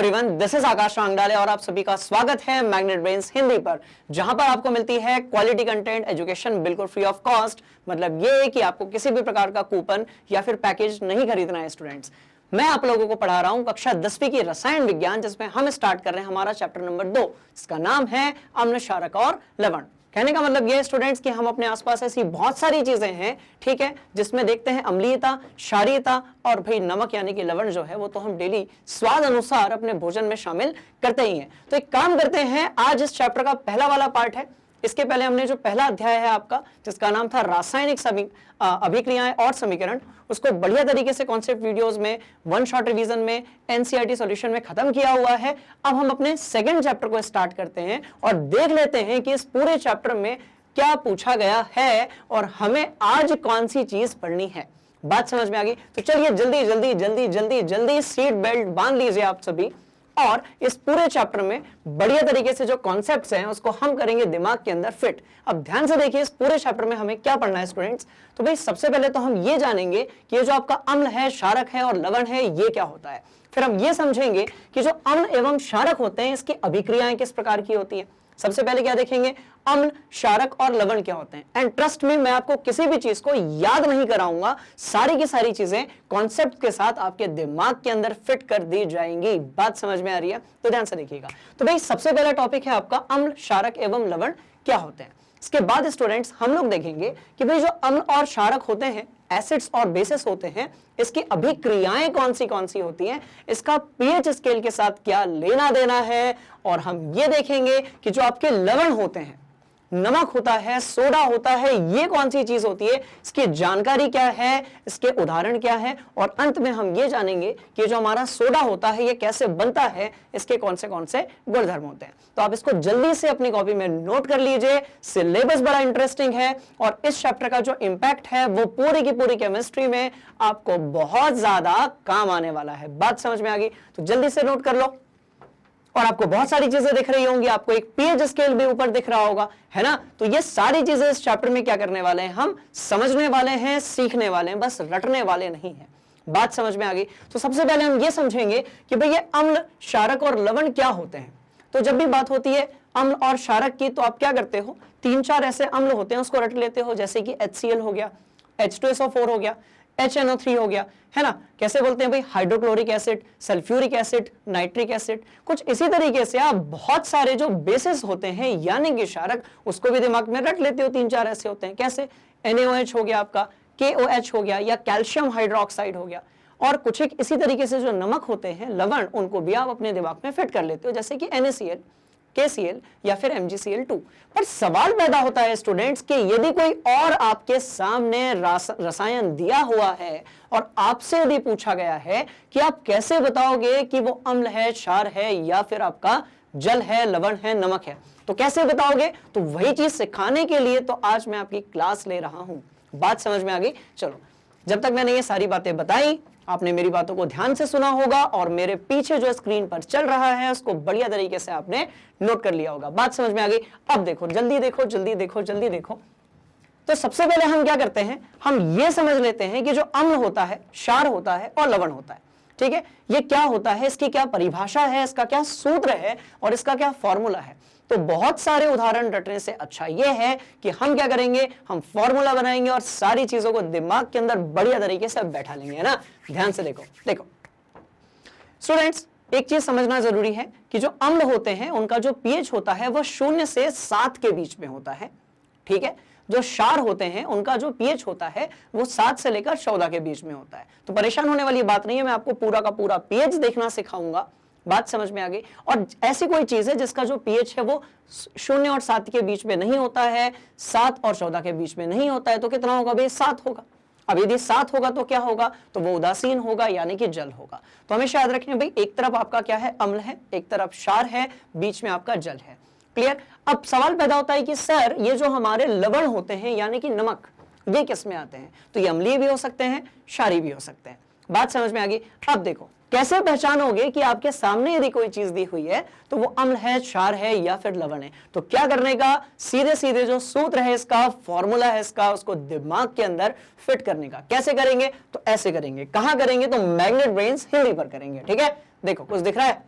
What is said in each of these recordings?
Everyone, this is आकाश रांगडाले और आप सभी का स्वागत है मैग्नेट ब्रेन्स हिंदी पर, जहां पर आपको मिलती है क्वालिटी कंटेंट एजुकेशन बिल्कुल फ्री ऑफ कॉस्ट। मतलब ये है कि आपको किसी भी प्रकार का कूपन या फिर पैकेज नहीं खरीदना है। स्टूडेंट्स, मैं आप लोगों को पढ़ा रहा हूं कक्षा 10वीं की रसायन विज्ञान, जिसमें हम स्टार्ट कर रहे हैं हमारा चैप्टर नंबर 2, जिसका नाम है अम्ल, क्षारक और लवण। कहने का मतलब ये है स्टूडेंट्स कि हम अपने आसपास ऐसी बहुत सारी चीजें हैं, ठीक है, जिसमें देखते हैं अम्लीयता, क्षारीयता और भाई नमक यानी कि लवण जो है वो तो हम डेली स्वाद अनुसार अपने भोजन में शामिल करते ही हैं। तो एक काम करते हैं, आज इस चैप्टर का पहला वाला पार्ट है। इसके पहले हमने जो पहला अध्याय है आपका, जिसका नाम था रासायनिक अभिक्रियाएं और समीकरण, उसको बढ़िया तरीके से कॉन्सेप्ट वीडियोस में, वन शॉट रिवीजन में, एनसीईआरटी सॉल्यूशन में खत्म किया हुआ है। अब हम अपने सेकंड चैप्टर को स्टार्ट करते हैं और देख लेते हैं कि इस पूरे चैप्टर में क्या पूछा गया है और हमें आज कौन सी चीज पढ़नी है। बात समझ में आ गई? तो चलिए जल्दी जल्दी जल्दी जल्दी जल्दी सीट बेल्ट बांध लीजिए आप सभी, और इस पूरे चैप्टर में बढ़िया तरीके से जो कॉन्सेप्ट्स हैं उसको हम करेंगे दिमाग के अंदर फिट। अब ध्यान से देखिए, इस पूरे चैप्टर में हमें क्या पढ़ना है स्टूडेंट्स। तो भाई सबसे पहले तो हम ये जानेंगे कि ये जो आपका अम्ल है, क्षारक है और लवण है, ये क्या होता है। फिर हम ये समझेंगे कि जो अम्ल एवं क्षारक होते हैं इसकी अभिक्रियाएं किस प्रकार की होती है। सबसे पहले क्या देखेंगे, अम्ल, क्षारक और लवण क्या होते हैं। एंड ट्रस्ट में, मैं आपको किसी भी चीज को याद नहीं कराऊंगा, सारी की सारी चीजें कॉन्सेप्ट के साथ आपके दिमाग के अंदर फिट कर दी जाएंगी। बात समझ में आ रही है? तो ध्यान से देखिएगा। तो भाई सबसे पहला टॉपिक है आपका अम्ल, क्षारक एवं लवण क्या होते हैं। इसके बाद स्टूडेंट्स हम लोग देखेंगे कि भाई जो अम्ल और क्षारक होते हैं, एसिड्स और बेसिस होते हैं, इसकी अभिक्रियाएं कौन सी होती हैं, इसका पीएच स्केल के साथ क्या लेना देना है। और हम ये देखेंगे कि जो आपके लवण होते हैं, नमक होता है, सोडा होता है, ये कौन सी चीज होती है, इसकी जानकारी क्या है, इसके उदाहरण क्या है। और अंत में हम ये जानेंगे कि जो हमारा सोडा होता है ये कैसे बनता है, इसके कौन से गुणधर्म होते हैं। तो आप इसको जल्दी से अपनी कॉपी में नोट कर लीजिए। सिलेबस बड़ा इंटरेस्टिंग है और इस चैप्टर का जो इंपैक्ट है वो पूरी की पूरी केमिस्ट्री में आपको बहुत ज्यादा काम आने वाला है। बात समझ में आ गई? तो जल्दी से नोट कर लो। और आपको बहुत सारी चीजें दिख रही होंगी, आपको एक पीएच स्केल भी ऊपर दिख रहा होगा, है ना। तो ये सारी चीजें इस चैप्टर में क्या करने वाले हैं, हम समझने वाले हैं, सीखने वाले हैं, बस रटने वाले नहीं हैं। बात समझ में आ गई? तो सबसे पहले हम ये समझेंगे कि भाई ये अम्ल, क्षारक और लवण क्या होते हैं। तो जब भी बात होती है अम्ल और क्षारक की, तो आप क्या करते हो, 3-4 ऐसे अम्ल होते हैं उसको रट लेते हो, जैसे कि HCl हो गया, H2SO4 हो गया, HNO3 हो गया, है ना। कैसे बोलते हैं भाई, hydrochloric acid, sulphuric acid, nitric acid. कुछ इसी तरीके से आप बहुत सारे जो बेसिस होते हैं यानी कि क्षारक, उसको भी दिमाग में रट लेते हो। 3-4 ऐसे होते हैं, कैसे, NaOH हो गया आपका, KOH हो गया, या कैल्शियम हाइड्रोक्साइड हो गया। और कुछ एक इसी तरीके से जो नमक होते हैं, लवण, उनको भी आप अपने दिमाग में फिट कर लेते हो, जैसे कि NaCl, KCl या फिर MgCl2। पर सवाल पैदा होता है स्टूडेंट्स कि यदि कोई और आपके सामने रसायन दिया हुआ है और आपसे यदि पूछा गया है कि आप कैसे बताओगे कि वो अम्ल है, क्षार है या फिर आपका जल है, लवण है, नमक है, तो कैसे बताओगे। तो वही चीज सिखाने के लिए तो आज मैं आपकी क्लास ले रहा हूं। बात समझ में आ गई? चलो, जब तक मैंने ये सारी बातें बताई, आपने मेरी बातों को ध्यान से सुना होगा और मेरे पीछे जो स्क्रीन पर चल रहा है उसको बढ़िया तरीके से आपने नोट कर लिया होगा। बात समझ में आ गई? अब देखो, जल्दी देखो, जल्दी देखो, जल्दी देखो। तो सबसे पहले हम क्या करते हैं, हम ये समझ लेते हैं कि जो अम्ल होता है, क्षार होता है और लवण होता है, ठीक है, ये क्या होता है, इसकी क्या परिभाषा है, इसका क्या सूत्र है और इसका क्या फॉर्मूला है। तो बहुत सारे उदाहरण रटने से अच्छा यह है कि हम क्या करेंगे, हम फॉर्मूला बनाएंगे और सारी चीजों को दिमाग के अंदर बढ़िया तरीके से बैठा लेंगे, है ना। ध्यान से देखो। देखो स्टूडेंट्स, एक चीज समझना जरूरी है कि जो अम्ल होते हैं उनका जो पीएच होता है वो 0 से 7 के बीच में होता है, ठीक है। जो क्षार होते हैं उनका जो पीएच होता है वो 7 से लेकर 14 के बीच में होता है। तो परेशान होने वाली बात नहीं है, मैं आपको पूरा का पूरा पीएच देखना सिखाऊंगा। बात समझ में आ गई? और ऐसी कोई चीज है जिसका जो पीएच है वो 0 और 7 के बीच में नहीं होता है, 7 और 14 के बीच में नहीं होता है, तो कितना होगा भाई, 7 होगा। अब यदि 7 होगा तो क्या होगा, तो वो उदासीन होगा यानी कि जल होगा। तो हमेशा याद रखें भाई, एक तरफ आपका क्या है, अम्ल है, एक तरफ क्षार है, बीच में आपका जल है। क्लियर? अब सवाल पैदा होता है कि सर ये जो हमारे लवण होते हैं यानी कि नमक, ये किस में आते हैं। तो ये अम्लीय भी हो सकते हैं, क्षारीय भी हो सकते हैं। बात समझ में आ गई? अब देखो, कैसे पहचानोगे कि आपके सामने यदि कोई चीज दी हुई है तो वो अम्ल है, क्षार है या फिर लवण है। तो क्या करने का, सीधे सीधे जो सूत्र है इसका, फॉर्मूला है इसका, उसको दिमाग के अंदर फिट करने का। कैसे करेंगे? तो ऐसे करेंगे। कहां करेंगे? तो मैग्नेट ब्रेन्स हिंदी पर करेंगे। ठीक है, देखो कुछ दिख रहा है,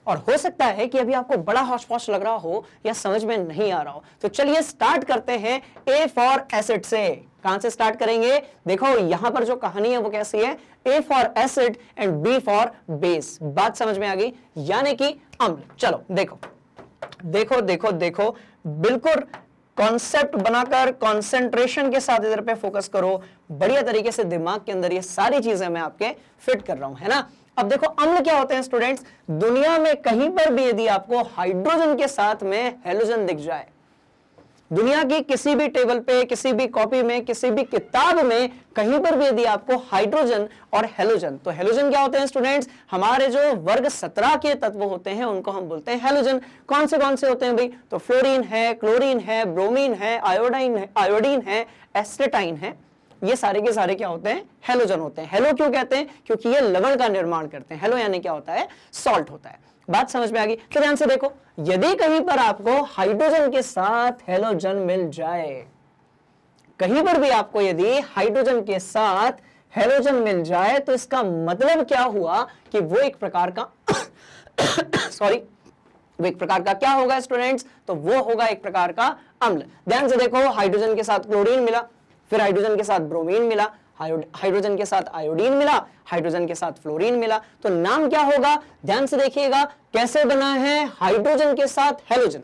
और हो सकता है कि अभी आपको बड़ा हौश पौश लग रहा हो या समझ में नहीं आ रहा हो, तो चलिए स्टार्ट करते हैं ए फॉर एसिड से। कहां से स्टार्ट करेंगे? देखो यहां पर जो कहानी है वो कैसी है, A for acid and B for base. बात समझ में आ गई, यानी कि अम्ल। चलो देखो देखो देखो देखो, बिल्कुल कॉन्सेप्ट बनाकर कंसंट्रेशन के साथ इधर पे फोकस करो, बढ़िया तरीके से दिमाग के अंदर ये सारी चीजें मैं आपके फिट कर रहा हूं, है ना। अब देखो अम्ल क्या होते हैं स्टूडेंट्स, दुनिया में कहीं पर भी यदि आपको हाइड्रोजन के साथ में हेलोजन दिख जाए, दुनिया की किसी भी टेबल पे, किसी भी कॉपी में, किसी भी किताब में कहीं पर भी यदि आपको हाइड्रोजन और हेलोजन, तो हेलोजन क्या होते हैं स्टूडेंट्स, हमारे जो वर्ग 17 के तत्व होते हैं उनको हम बोलते हैं हेलोजन। कौन से होते हैं भाई? तो फ्लोरीन है, क्लोरीन है, ब्रोमीन है, आयोडीन है, एस्टेटाइन है, ये सारे के सारे क्या होते हैं? हेलोजन होते हैं। हेलो क्यों कहते हैं? क्योंकि ये लवण का निर्माण करते हैं। हेलो यानी क्या होता है? सॉल्ट होता है। बात समझ में आ गई? तो ध्यान से देखो, यदि कहीं पर आपको हाइड्रोजन के साथ हेलोजन मिल जाए, कहीं पर भी आपको यदि हाइड्रोजन के साथ हेलोजन मिल जाए, तो इसका मतलब क्या हुआ कि वो एक प्रकार का सॉरी, वो एक प्रकार का क्या होगा स्टूडेंट्स? तो वो होगा एक प्रकार का अम्ल। ध्यान से देखो, हाइड्रोजन के साथ क्लोरीन मिला, फिर हाइड्रोजन के साथ ब्रोमीन मिला, हाइड्रोजन के साथ आयोडीन मिला, हाइड्रोजन के साथ फ्लोरीन मिला, तो नाम क्या होगा? ध्यान से देखिएगा कैसे बना है, हाइड्रोजन के साथ हेलोजन।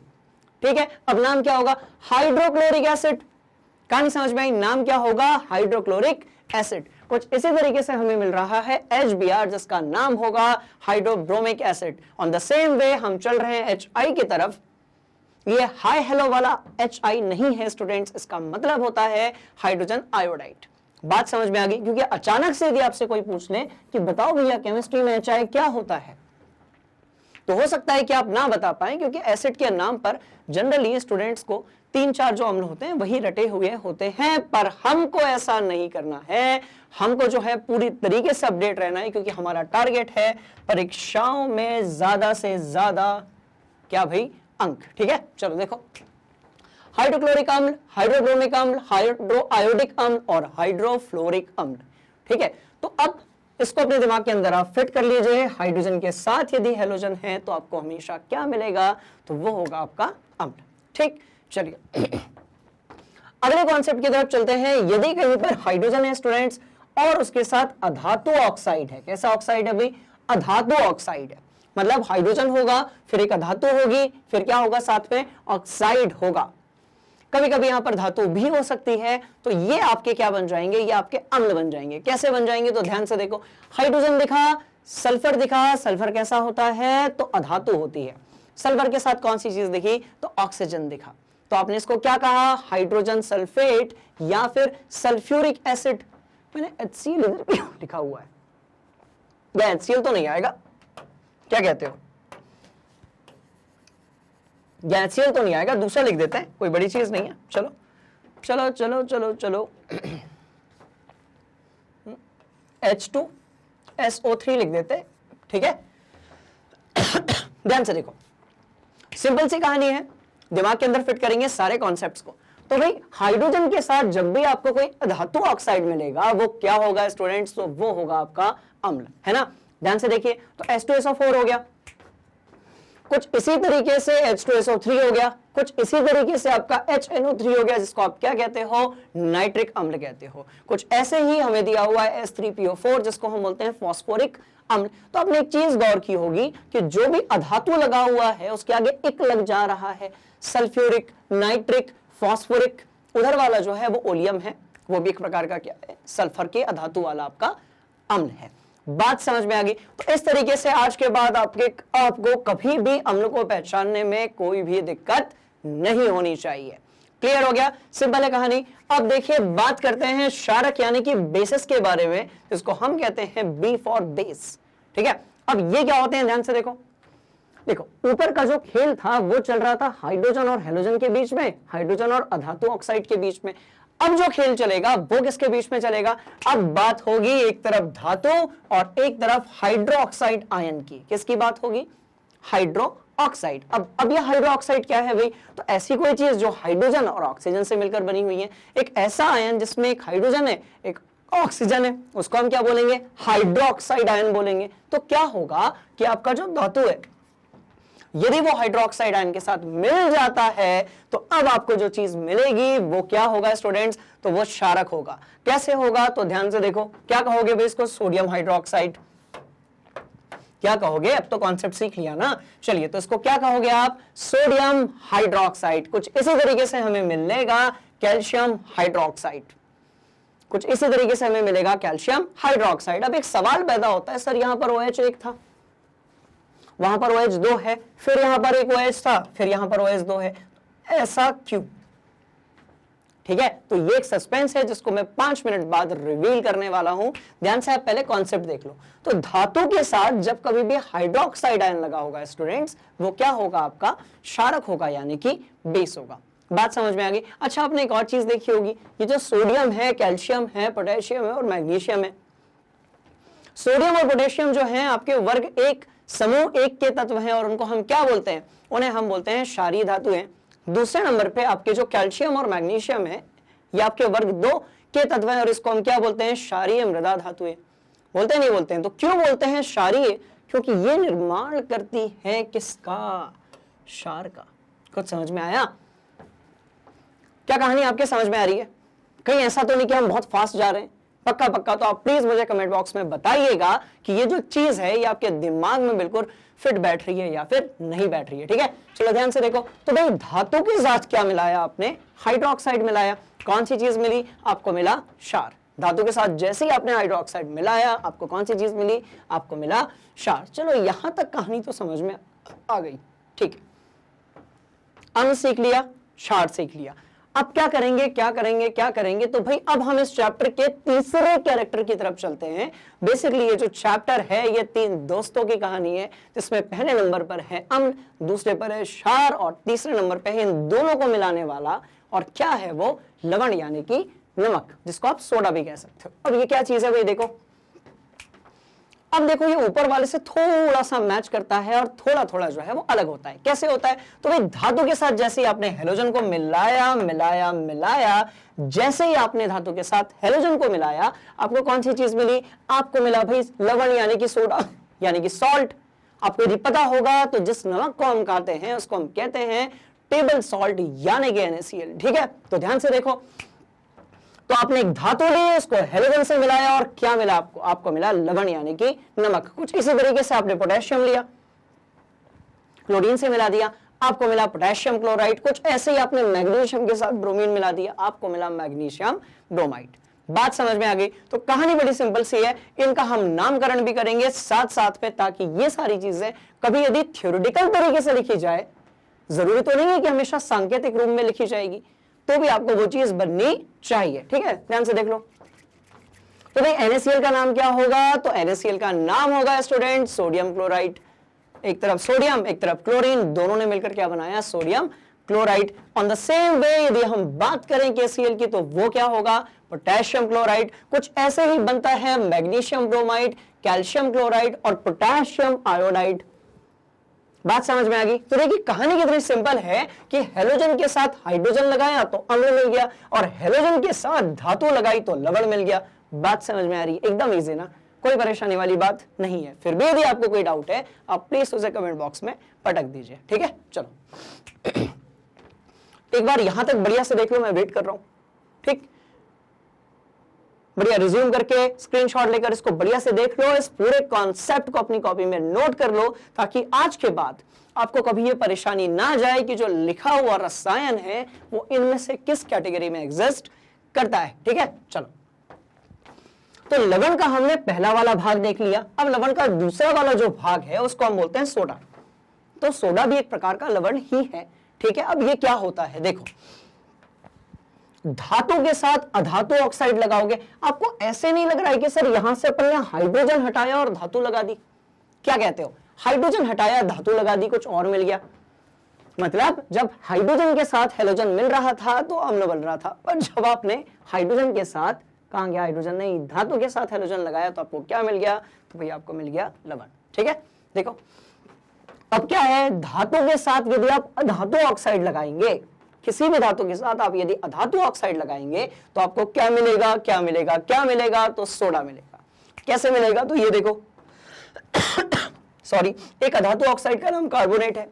ठीक है, अब नाम क्या होगा? Hydrochloric acid. कहानी समझ में आई? नाम क्या होगा? Hydrochloric acid. कुछ इसी तरीके से हमें मिल रहा है HBr, जिसका नाम होगा hydrobromic acid. On the same way हम चल रहे हैं HI की तरफ। ये हाई हेलो वाला HI नहीं है स्टूडेंट्स, इसका मतलब होता है हाइड्रोजन आयोडाइड। बात समझ में आ गई? क्योंकि अचानक से यदि आपसे कोई पूछ ले कि बताओ भैया केमिस्ट्री में HI क्या होता है, तो हो सकता है कि आप ना बता पाएं, क्योंकि एसिड के नाम पर जनरली स्टूडेंट्स को 3-4 जो अम्ल होते हैं वही रटे हुए होते हैं, पर हमको ऐसा नहीं करना है। हमको जो है पूरी तरीके से अपडेट रहना है, क्योंकि हमारा टारगेट है परीक्षाओं में ज्यादा से ज्यादा क्या भाई? अंक। ठीक है, चलो देखो, हाइड्रोक्लोरिक अम्ल, हाइड्रोब्रोमिक अम्ल, हाइड्रो आयोडिक अम्ल और हाइड्रोफ्लोरिक अम्ल। ठीक है, तो अब इसको अपने दिमाग के अंदर आप फिट कर लीजिए। हाइड्रोजन के साथ यदि हेलोजन है तो आपको हमेशा क्या मिलेगा? तो वो होगा आपका अम्ल। ठीक, चलिए अगले कॉन्सेप्ट की तरफ चलते हैं। यदि कहीं पर हाइड्रोजन है स्टूडेंट्स और उसके साथ अधातु ऑक्साइड है, कैसा ऑक्साइड है भाई? अधातु ऑक्साइड है, मतलब हाइड्रोजन होगा, फिर एक अधातु होगी, फिर क्या होगा? साथ में ऑक्साइड होगा। कभी कभी यहां पर धातु भी हो सकती है, तो ये आपके क्या बन जाएंगे? ये आपके अम्ल बन जाएंगे। कैसे बन जाएंगे? तो ध्यान से देखो, हाइड्रोजन दिखा, सल्फर दिखा, सल्फर कैसा होता है? तो अधातु होती है। सल्फर के साथ कौन सी चीज दिखी? तो ऑक्सीजन दिखा। तो आपने इसको क्या कहा? हाइड्रोजन सल्फेट या फिर सल्फ्यूरिक एसिड। मैंने HCl इधर क्यों लिखा हुआ है? या HCl तो नहीं आएगा, क्या कहते हो? HCl तो नहीं आएगा, दूसरा लिख देते हैं, कोई बड़ी चीज नहीं है। चलो चलो चलो चलो चलो H2SO3 लिख देते हैं। ठीक है, ध्यान से देखो, सिंपल सी कहानी है, दिमाग के अंदर फिट करेंगे सारे कॉन्सेप्ट्स को। तो भाई हाइड्रोजन के साथ जब भी आपको कोई धातु ऑक्साइड मिलेगा, वो क्या होगा स्टूडेंट्स? तो वो होगा आपका अम्ल, है ना। ध्यान से देखिए, तो H2SO4 हो गया, कुछ इसी तरीके से H2SO3 हो गया, कुछ इसी तरीके से आपका HNO3 हो गया, जिसको आप क्या कहते हो? नाइट्रिक अम्ल कहते हो। कुछ ऐसे ही हमें दिया हुआ है S3PO4, जिसको हम बोलते हैं फॉस्फोरिक अम्ल। तो आपने एक चीज गौर की होगी कि जो भी अधातु लगा हुआ है उसके आगे इक लग जा रहा है। सल्फ्यूरिक, नाइट्रिक, फॉस्फोरिक, उधर वाला जो है वो ओलियम है, वो भी एक प्रकार का क्या है? सल्फर के अधातु वाला आपका अम्ल है। बात समझ में आ गई? तो इस तरीके से आज के बाद आपको कभी भी अम्ल को पहचानने में कोई भी दिक्कत नहीं होनी चाहिए। क्लियर हो गया? सिंपल है कहानी। अब देखिए, बात करते हैं क्षारक यानी कि बेसिस के बारे में, जिसको हम कहते हैं B फॉर बेस। ठीक है, अब ये क्या होते हैं? ध्यान से देखो, देखो ऊपर का जो खेल था वो चल रहा था हाइड्रोजन और हेलोजन के बीच में, हाइड्रोजन और अधातु ऑक्साइड के बीच में। अब जो खेल चलेगा वो किसके बीच में चलेगा? अब बात होगी एक तरफ धातु और एक तरफ हाइड्रो ऑक्साइड आयन की। किसकी बात होगी? Hydro oxide. अब ये हाइड्रो ऑक्साइड क्या है भाई? तो ऐसी कोई चीज जो हाइड्रोजन और ऑक्सीजन से मिलकर बनी हुई है। एक ऐसा आयन जिसमें एक हाइड्रोजन है, एक ऑक्सीजन है, उसको हम क्या बोलेंगे? हाइड्रो ऑक्साइड आयन बोलेंगे। तो क्या होगा कि आपका जो धातु है यदि वो हाइड्रोक्साइड आयन के साथ मिल जाता है तो अब आपको जो चीज मिलेगी वो क्या होगा स्टूडेंट्स, तो वो क्षारक होगा। कैसे होगा, तो ध्यान से देखो, क्या कहोगे भाई इसको, सोडियम हाइड्रोक्साइड। क्या कहोगे, अब तो कॉन्सेप्ट सीख लिया ना, चलिए तो इसको क्या कहोगे आप, सोडियम हाइड्रोक्साइड। कुछ इसी तरीके से हमें मिलेगा कैल्शियम हाइड्रोक्साइड, कुछ इसी तरीके से हमें मिलेगा कैल्शियम हाइड्रोक्साइड। अब एक सवाल पैदा होता है, सर यहां पर OH एक था, वहां पर OH 2 है, फिर यहां पर एक OH था, फिर यहां पर OH 2 है, ऐसा क्यों? ठीक है, तो ये एक सस्पेंस है जिसको मैं 5 मिनट बाद रिवील करने वाला हूं। ध्यान से आप पहले कॉन्सेप्ट देख लो। तो धातु के साथ जब कभी भी हाइड्रोक्साइड आयन लगा होगा स्टूडेंट्स, वो क्या होगा, आपका क्षारक होगा, यानी कि बेस होगा। बात समझ में आ गई। अच्छा, आपने एक और चीज देखी होगी, ये जो सोडियम है, कैल्शियम है, पोटेशियम है और मैग्नीशियम है, सोडियम और पोटेशियम जो है आपके वर्ग एक, समूह एक के तत्व हैं और उनको हम क्या बोलते हैं, उन्हें हम बोलते हैं क्षारीय धातु हैं। दूसरे नंबर पे आपके जो कैल्शियम और मैग्नीशियम है, ये आपके वर्ग 2 के तत्व हैं और इसको हम क्या बोलते हैं, क्षारीय मृदा धातुएं। बोलते नहीं बोलते हैं, तो क्यों बोलते हैं क्षारीय, क्योंकि ये निर्माण करती है किसका, क्षार का। कुछ समझ में आया, क्या कहानी आपके समझ में आ रही है? कहीं ऐसा तो नहीं कि हम बहुत फास्ट जा रहे हैं? पक्का पक्का तो आप प्लीज मुझे कमेंट बॉक्स में बताइएगा कि ये जो चीज है ये आपके दिमाग में बिल्कुल फिट बैठ रही है या फिर नहीं बैठ रही है। ठीक है, चलो ध्यान से देखो। तो भाई धातु के साथ क्या मिलाया आपने, हाइड्रोक्साइड मिलाया। कौन सी चीज मिली आपको, मिला क्षार। धातु के साथ जैसे ही आपने हाइड्रोक्साइड मिलाया, आपको कौन सी चीज मिली, आपको मिला क्षार। चलो यहां तक कहानी तो समझ में आ गई। ठीक है, अम्ल सीख लिया, क्षार सीख लिया। अब क्या करेंगे, क्या करेंगे, क्या करेंगे, तो भाई अब हम इस चैप्टर के तीसरे कैरेक्टर की तरफ चलते हैं। बेसिकली ये जो चैप्टर है ये 3 दोस्तों की कहानी है, जिसमें पहले नंबर पर है अम्ल, दूसरे पर है क्षार और तीसरे नंबर पर है इन दोनों को मिलाने वाला, और क्या है वो, लवण यानी कि नमक, जिसको आप सोडा भी कह सकते हो। अब ये क्या चीज है भाई, देखो अब देखो ये ऊपर वाले से थोड़ा सा मैच करता है और थोड़ा थोड़ा जो है वो अलग होता है। कैसे होता है, तो भाई धातु के साथ जैसे ही आपने हेलोजन को मिलाया मिलाया मिलाया, जैसे ही आपने धातु के साथ हेलोजन को मिलाया, आपको कौन सी चीज मिली, आपको मिला भाई लवण यानी कि सोडा यानी कि सॉल्ट। आपको यदि पता होगा तो जिस नमक को हम खाते हैं उसको हम कहते हैं टेबल सॉल्ट यानी कि NaCl। ठीक है, तो ध्यान से देखो, तो आपने एक धातु ली, उसको हेलोजन से मिलाया और क्या मिला आपको, आपको मिला लवण यानी कि नमक। कुछ इसी तरीके से आपने पोटेशियम लिया, क्लोरीन से मिला दिया, आपको मिला पोटेशियम क्लोराइड। कुछ ऐसे ही आपने मैग्नीशियम के साथ ब्रोमीन मिला दिया, आपको मिला मैग्नीशियम ब्रोमाइड। बात समझ में आ गई। तो कहानी बड़ी सिंपल सी है, इनका हम नामकरण भी करेंगे साथ साथ में, ताकि ये सारी चीजें कभी यदि थ्योरेटिकल तरीके से लिखी जाए, जरूरी तो नहीं है कि हमेशा सांकेतिक रूप में लिखी जाएगी, तो भी आपको वो चीज बननी चाहिए। ठीक है, ध्यान से देख लो। तो भाई NaCl का नाम क्या होगा, तो NaCl का नाम होगा स्टूडेंट सोडियम क्लोराइड। एक तरफ सोडियम एक तरफ क्लोरीन, दोनों ने मिलकर क्या बनाया, sodium chloride. On the same way यदि हम बात करें KCl की, तो वो क्या होगा, पोटेशियम क्लोराइड। कुछ ऐसे ही बनता है मैग्नीशियम ब्रोमाइड, कैल्शियम क्लोराइड और पोटेशियम आयोडाइड। बात समझ में आ गई। तो देखिए कहानी कितनी सिंपल है कि हेलोजन के साथ हाइड्रोजन लगाया तो अम्ल मिल गया, और हेलोजन के साथ धातु लगाई तो लवण मिल गया। बात समझ में आ रही है, एकदम इजी ना, कोई परेशानी वाली बात नहीं है। फिर भी यदि आपको कोई डाउट है आप प्लीज उसे कमेंट बॉक्स में पटक दीजिए। ठीक है, चलो एक बार यहां तक बढ़िया से देख लो, मैं वेट कर रहा हूं। ठीक, बढ़िया रिज्यूम करके स्क्रीनशॉट लेकर इसको बढ़िया से देख लो, इस पूरे कॉन्सेप्ट को अपनी कॉपी में नोट कर लो, ताकि आज के बाद आपको कभी ये परेशानी ना जाए कि जो लिखा हुआ रसायन है वो इनमें से किस कैटेगरी में एग्जिस्ट करता है। ठीक है, चलो तो लवण का हमने पहला वाला भाग देख लिया। अब लवण का दूसरा वाला जो भाग है उसको हम बोलते हैं सोडा। तो सोडा भी एक प्रकार का लवण ही है। ठीक है, अब ये क्या होता है, देखो धातु के साथ अधातु ऑक्साइड लगाओगे, आपको ऐसे नहीं लग रहा है कि सर यहां से अपन ने हाइड्रोजन हटाया और धातु लगा दी। क्या कहते हो, हाइड्रोजन हटाया धातु लगा दी, कुछ और मिल गया। मतलब जब हाइड्रोजन के साथ हेलोजन मिल रहा था तो अम्ल बन रहा था, पर जब आपने हाइड्रोजन के साथ, कहां गया हाइड्रोजन, नहीं धातु के साथ हेलोजन लगाया तो आपको क्या मिल गया, तो भाई आपको मिल गया लवण। ठीक है, देखो अब क्या है, धातु के साथ यदि आप अधातु ऑक्साइड लगाएंगे, किसी भी धातु के साथ आप यदि अधातु ऑक्साइड लगाएंगे तो आपको क्या मिलेगा, क्या मिलेगा, क्या मिलेगा, तो सोडा मिलेगा। कैसे मिलेगा, तो ये देखो सॉरी, एक अधातु ऑक्साइड का नाम कार्बोनेट है,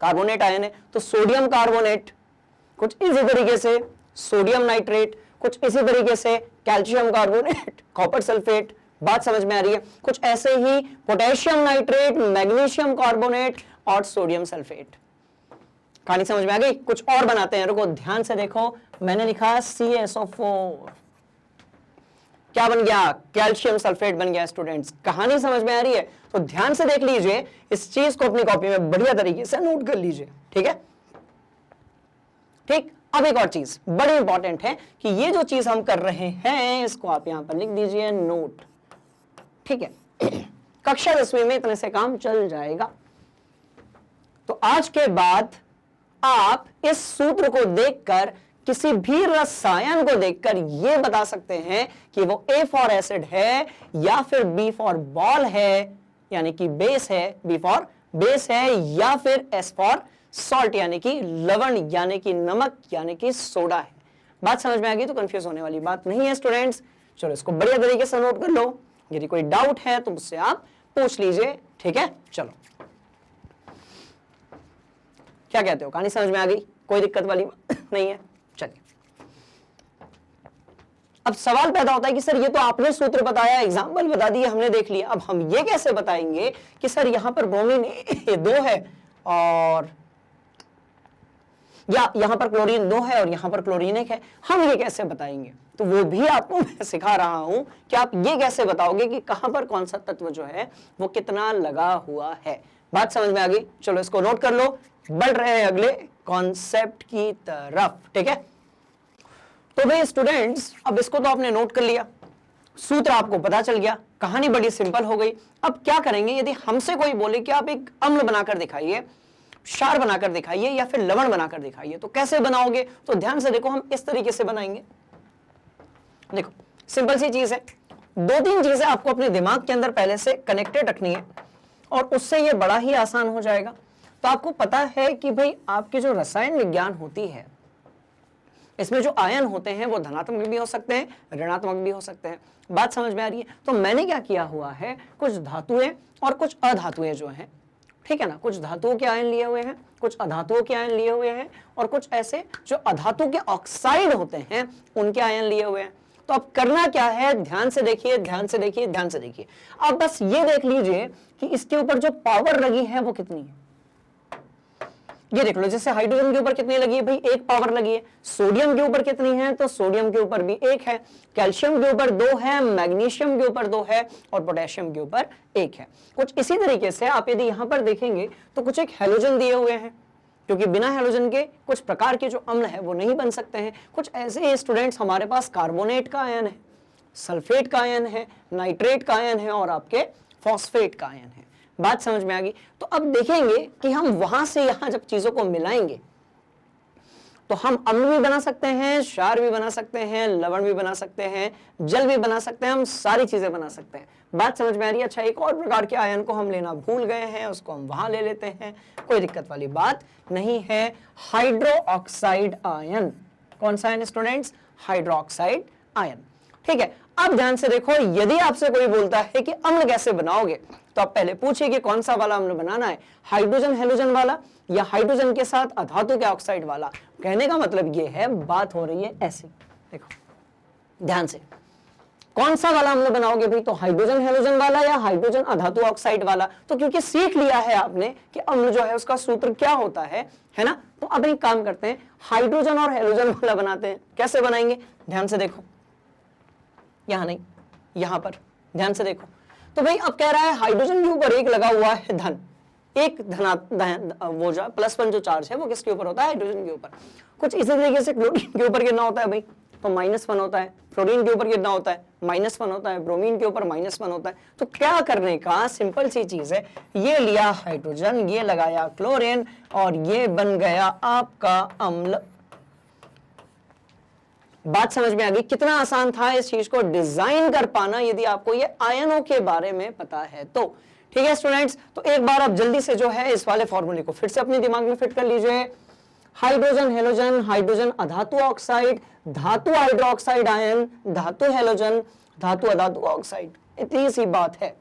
कार्बोनेट आयन है, तो सोडियम कार्बोनेट, कुछ इसी तरीके से सोडियम नाइट्रेट, कुछ इसी तरीके से कैल्शियम कार्बोनेट, कॉपर सल्फेट, बात समझ में आ रही है? कुछ ऐसे ही पोटेशियम नाइट्रेट, मैग्नीशियम कार्बोनेट और सोडियम सल्फेट। कहानी समझ में आ गई? कुछ और बनाते हैं, रुको ध्यान से देखो, मैंने लिखा CaSO4, क्या बन गया? कैल्शियम सल्फेट बन गया। स्टूडेंट्स कहानी समझ में आ रही है? तो ध्यान से देख लीजिए, इस चीज को अपनी कॉपी में बढ़िया तरीके से नोट कर लीजिए, ठीक है? ठीक, अब एक और चीज बड़ी इंपॉर्टेंट है कि ये जो चीज हम कर रहे हैं इसको आप यहां पर लिख दीजिए नोट, ठीक है? कक्षा 10वीं में इतने से काम चल जाएगा। तो आज के बाद आप इस सूत्र को देखकर, किसी भी रसायन को देखकर यह बता सकते हैं कि वो A फॉर एसिड है या फिर B फॉर बॉल है, यानी कि बेस है, B फॉर बेस है, या फिर S फॉर सॉल्ट यानी कि लवण, यानी कि नमक, यानी कि सोडा है। बात समझ में आ गई? तो कंफ्यूज होने वाली बात नहीं है स्टूडेंट्स। चलो इसको बढ़िया तरीके से नोट कर लो, यदि कोई डाउट है तो मुझसे आप पूछ लीजिए, ठीक है? चलो क्या कहते हो? कहानी समझ में आ गई? कोई दिक्कत वाली बात नहीं है? चलिए, अब सवाल पैदा होता है कि सर ये तो आपने सूत्र बताया, एग्जाम्पल बता दिए, हमने देख लिया, अब हम ये कैसे बताएंगे कि सर यहां पर ब्रोमीन 2 है और या यहां पर क्लोरीन 2 है और यहां पर क्लोरीन 1 है, हम ये कैसे बताएंगे? तो वो भी आपको मैं सिखा रहा हूं कि आप ये कैसे बताओगे कि कहां पर कौन सा तत्व जो है वो कितना लगा हुआ है। बात समझ में आ गई? चलो इसको नोट कर लो, बढ़ रहे हैं अगले कॉन्सेप्ट की तरफ, ठीक है? तो भाई स्टूडेंट्स, अब इसको तो आपने नोट कर लिया, सूत्र आपको पता चल गया, कहानी बड़ी सिंपल हो गई। अब क्या करेंगे? यदि हमसे कोई बोले कि आप एक अम्ल बनाकर दिखाइए, क्षार बनाकर दिखाइए या फिर लवण बनाकर दिखाइए, तो कैसे बनाओगे? तो ध्यान से देखो, हम इस तरीके से बनाएंगे। देखो सिंपल सी चीज है, 2-3 चीजें आपको अपने दिमाग के अंदर पहले से कनेक्टेड रखनी है और उससे ये बड़ा ही आसान हो जाएगा। तो आपको पता है कि भाई आपकी जो रसायन विज्ञान होती है, इसमें जो आयन होते हैं वो धनात्मक भी हो सकते हैं, ऋणात्मक भी हो सकते हैं। बात समझ में आ रही है? तो मैंने क्या किया हुआ है, कुछ धातुएं और कुछ अधातुएं जो हैं, ठीक है ना, कुछ धातुओं के आयन लिए हुए हैं, कुछ अधातुओं के आयन लिए हुए हैं और कुछ ऐसे जो अधातु के ऑक्साइड होते हैं उनके आयन लिए हुए हैं। तो अब करना क्या है? ध्यान से देखिए, ध्यान से देखिए, ध्यान से देखिए। अब बस ये देख लीजिए कि इसके ऊपर जो पावर लगी है वो कितनी है। ये देख लो, जैसे हाइड्रोजन के ऊपर कितनी लगी है भाई? 1 पावर लगी है। सोडियम के ऊपर कितनी है? तो सोडियम के ऊपर भी 1 है। कैल्शियम के ऊपर 2 है, मैग्नीशियम के ऊपर 2 है और पोटेशियम के ऊपर 1 है। कुछ इसी तरीके से आप यदि यहां पर देखेंगे तो कुछ एक हैलोजन दिए हुए हैं, क्योंकि बिना हैलोजन के कुछ प्रकार के जो अम्ल है वो नहीं बन सकते हैं। कुछ ऐसे स्टूडेंट्स हमारे पास कार्बोनेट का आयन है, सल्फेट का आयन है, नाइट्रेट का आयन है और आपके फॉस्फेट का आयन है। बात समझ में आ गई? तो अब देखेंगे कि हम वहां से यहां जब चीजों को मिलाएंगे तो हम अम्ल भी बना सकते हैं, क्षार भी बना सकते हैं, लवण भी बना सकते हैं, जल भी बना सकते हैं, हम सारी चीजें बना सकते हैं। बात समझ में आ रही है? अच्छा, एक और प्रकार के आयन को हम लेना भूल गए हैं, उसको हम वहां ले लेते हैं, कोई दिक्कत वाली बात नहीं है। Hydro oxide ion. कौन सा ion students? Hydro oxide ion, ठीक है? अब ध्यान से देखो, यदि आपसे कोई बोलता है कि अम्ल कैसे बनाओगे, तो आप पहले पूछिए कि कौन सा वाला अम्ल बनाना है, हाइड्रोजन हेलोजन वाला या हाइड्रोजन के साथ अधातु के ऑक्साइड वाला। कहने का मतलब ये है, बात हो रही है ऐसी, देखो ध्यान से, कौन सा वाला अम्ल बनाओगे भाई? तो हाइड्रोजन हेलोजन वाला या हाइड्रोजन अधातु ऑक्साइड वाला। तो क्योंकि सीख लिया है आपने कि अम्ल जो है उसका सूत्र क्या होता है ना, तो अब एक काम करते हैं, हाइड्रोजन और हेलोजन वाला बनाते हैं। कैसे बनाएंगे? ध्यान से देखो, यहां नहीं, यहां पर ध्यान से देखो। तो भाई अब कह रहा है हाइड्रोजन के ऊपर 1 लगा हुआ है धन, एक वो जो +1 जो चार्ज है वो किसके ऊपर होता है? हाइड्रोजन के ऊपर। कुछ इसी तरीके से क्लोरीन के ऊपर कितना होता है भाई? तो -1 होता है। फ्लोरीन के ऊपर कितना होता है? -1 होता है। ब्रोमीन के ऊपर -1 होता है। तो क्या करने का? सिंपल सी चीज है, ये लिया हाइड्रोजन, ये लगाया क्लोरीन और ये बन गया आपका अम्ल। बात समझ में आ गई? कितना आसान था इस चीज को डिजाइन कर पाना, यदि आपको ये आयनों के बारे में पता है तो। ठीक है स्टूडेंट्स, तो एक बार आप जल्दी से जो है इस वाले फॉर्मूले को फिर से अपने दिमाग में फिट कर लीजिए। हाइड्रोजन हेलोजन, हाइड्रोजन अधातु ऑक्साइड, धातु हाइड्रोक्साइड आयन, धातु हेलोजन, धातु अधातु ऑक्साइड, इतनी सी बात है।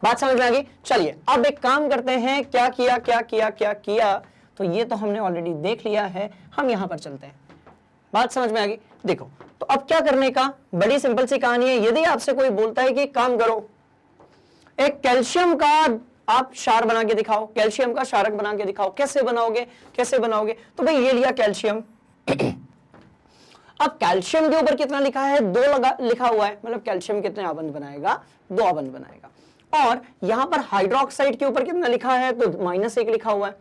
बात समझ में आ गई? चलिए अब एक काम करते हैं, क्या किया क्या किया क्या किया, तो ये तो हमने ऑलरेडी देख लिया है, हम यहां पर चलते हैं। बात समझ में आ गई? देखो तो अब क्या करने का, बड़ी सिंपल सी कहानी है। यदि आपसे कोई बोलता है कि काम करो, एक कैल्शियम का आप क्षार बना के दिखाओ, कैल्शियम का क्षारक बना के दिखाओ, कैसे बनाओगे कैसे बनाओगे? तो भाई ये लिया कैल्शियम अब कैल्शियम के ऊपर कितना लिखा है, 2 लिखा हुआ है, मतलब कैल्शियम कितने आबंध बनाएगा, 2 आबंध बनाएगा। और यहां पर हाइड्रोक्साइड के ऊपर कितना लिखा है, तो -1 लिखा हुआ है।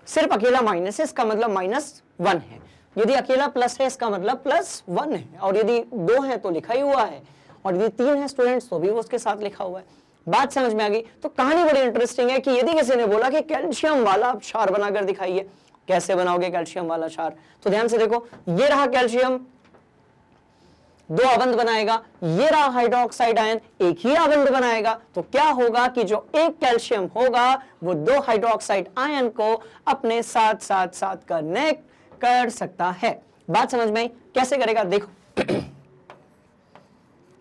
सिर्फ अकेला माइनस है, इसका मतलब -1 है। यदि अकेला प्लस है इसका मतलब +1 है, और यदि 2 है तो लिखा ही हुआ है, और यदि 3 है स्टूडेंट्स तो भी उसके साथ लिखा हुआ है। बात समझ में आ गई? तो कहानी बड़ी इंटरेस्टिंग है कि यदि किसी ने बोला कि कैल्शियम वाला आप क्षार बनाकर दिखाइए, कैसे बनाओगे कैल्शियम वाला क्षार? तो ध्यान से देखो, ये रहा कैल्शियम, 2 आबंध बनाएगा, ये रहा हाइड्रोक्साइड आयन, एक ही आबंध बनाएगा। तो क्या होगा कि जो एक कैल्शियम होगा वो 2 हाइड्रोक्साइड आयन को अपने साथ साथ साथ कनेक्ट कर सकता है। बात समझ में आई? कैसे करेगा देखो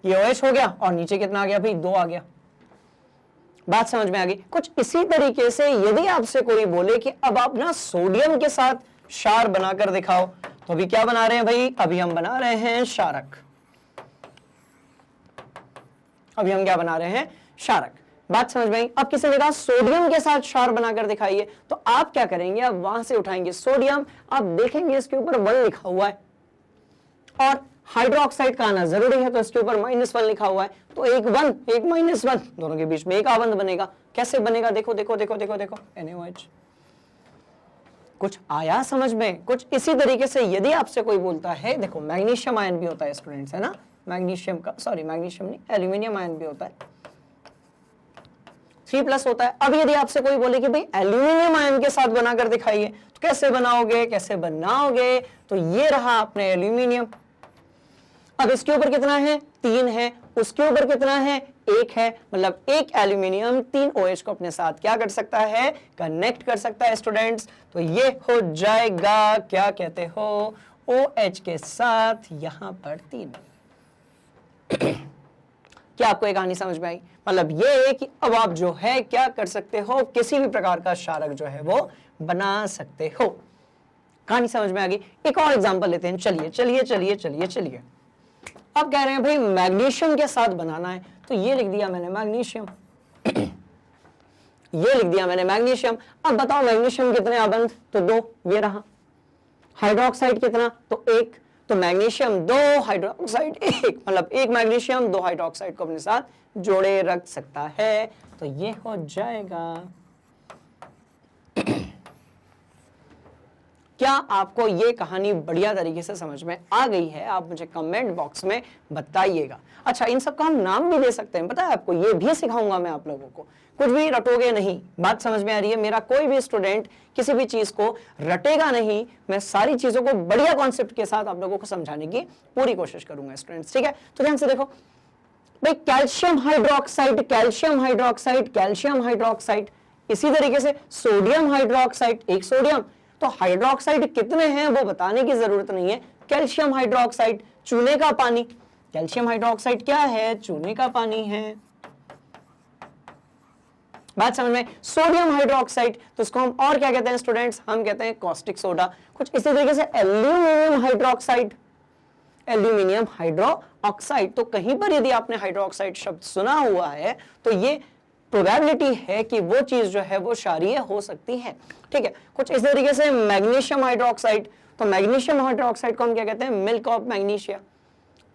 ये OH हो गया और नीचे कितना आ गया भाई, 2 आ गया। बात समझ में आ गई? कुछ इसी तरीके से यदि आपसे कोई बोले कि अब आप ना सोडियम के साथ क्षार बनाकर दिखाओ, तो अभी क्या बना रहे हैं भाई, अभी हम बना रहे हैं क्षारक। अभी हम क्या बना रहे हैं, क्षारक। बात समझ में आई? अब किसी ने कहा सोडियम के साथ क्षार बनाकर दिखाइए, तो आप क्या करेंगे, आप वहां से उठाएंगे सोडियम, आप देखेंगे इसके ऊपर 1 लिखा हुआ है, और हाइड्रोक्साइड का आना जरूरी है तो इसके ऊपर -1 लिखा हुआ है, तो एक 1 एक -1 दोनों के बीच में एक आबंध बनेगा। कैसे बनेगा देखो देखो देखो देखो देखो, NaOH। कुछ आया समझ में? कुछ इसी तरीके से यदि आपसे कोई बोलता है, देखो मैग्नीशियम आयन भी होता है स्टूडेंट्स, है ना, मैग्नीशियम का, सॉरी मैग्नीशियम नहीं, एल्यूमिनियम आयन भी होता है, 3+ होता है। अब यदि आपसे कोई बोले कि भाई एल्यूमिनियम आयन के साथ बनाकर दिखाइए, तो कैसे बनाओगे कैसे बनाओगे? तो ये रहा अपने एल्यूमिनियम। अब इसके ऊपर कितना है, 3 है, उसके ऊपर कितना है, 1 है, मतलब एक एल्यूमिनियम 3 OH को अपने साथ क्या कर सकता है, कनेक्ट कर सकता है स्टूडेंट्स। तो ये हो जाएगा, क्या कहते हो, OH के साथ यहां पर 3। क्या आपको एक कहानी समझ में आई? मतलब ये है कि अब आप जो है क्या कर सकते हो, किसी भी प्रकार का क्षारक जो है वो बना सकते हो। कहानी समझ में आ गई? एक और एग्जांपल लेते हैं, चलिए चलिए चलिए चलिए चलिए। अब कह रहे हैं भाई मैग्नीशियम के साथ बनाना है, तो ये लिख दिया मैंने मैग्नीशियम ये लिख दिया मैंने मैग्नीशियम। अब बताओ मैग्नीशियम कितने आबंध, तो 2, ये रहा। हाइड्रोक्साइड कितना, तो 1, तो मैग्नीशियम 2 हाइड्रोक्साइड 1, मतलब एक मैग्नीशियम 2 हाइड्रोक्साइड को अपने साथ जोड़े रख सकता है। तो ये हो जाएगा। क्या आपको ये कहानी बढ़िया तरीके से समझ में आ गई है? आप मुझे कमेंट बॉक्स में बताइएगा। अच्छा, इन सब का हम नाम भी दे सकते हैं, पता है आपको, ये भी सिखाऊंगा मैं आप लोगों को, कुछ भी रटोगे नहीं। बात समझ में आ रही है? मेरा कोई भी स्टूडेंट किसी भी चीज को रटेगा नहीं, मैं सारी चीजों को बढ़िया कॉन्सेप्ट के साथ आप लोगों को समझाने की पूरी कोशिश करूंगा स्टूडेंट्स, ठीक है? तो ध्यान से देखो भाई, calcium hydroxide calcium hydroxide calcium hydroxide, इसी तरीके से सोडियम हाइड्रोक्साइड, एक सोडियम, तो हाइड्रोक्साइड कितने हैं वो बताने की जरूरत नहीं है। कैल्शियम हाइड्रोक्साइड, चूने का पानी, कैल्शियम हाइड्रोक्साइड क्या है, चूने का पानी है। बात समझ में? सोडियम हाइड्रोक्साइड, तो इसको हम और क्या कहते हैं स्टूडेंट्स, हम कहते हैं कॉस्टिक सोडा। कुछ इसी तरीके से एल्यूमिनियम हाइड्रोक्साइड, एल्यूमिनियम हाइड्रोक्साइड, तो कहीं पर यदि आपने हाइड्रोक्साइड शब्द सुना हुआ है तो ये प्रोबेबिलिटी है कि वो चीज जो है वो क्षारीय हो सकती है, ठीक है? कुछ इस तरीके से मैग्नीशियम हाइड्रोक्साइड, तो मैग्नीशियम हाइड्रोक्साइड को हम क्या कहते हैं, मिल्क ऑफ मैग्नीशिया।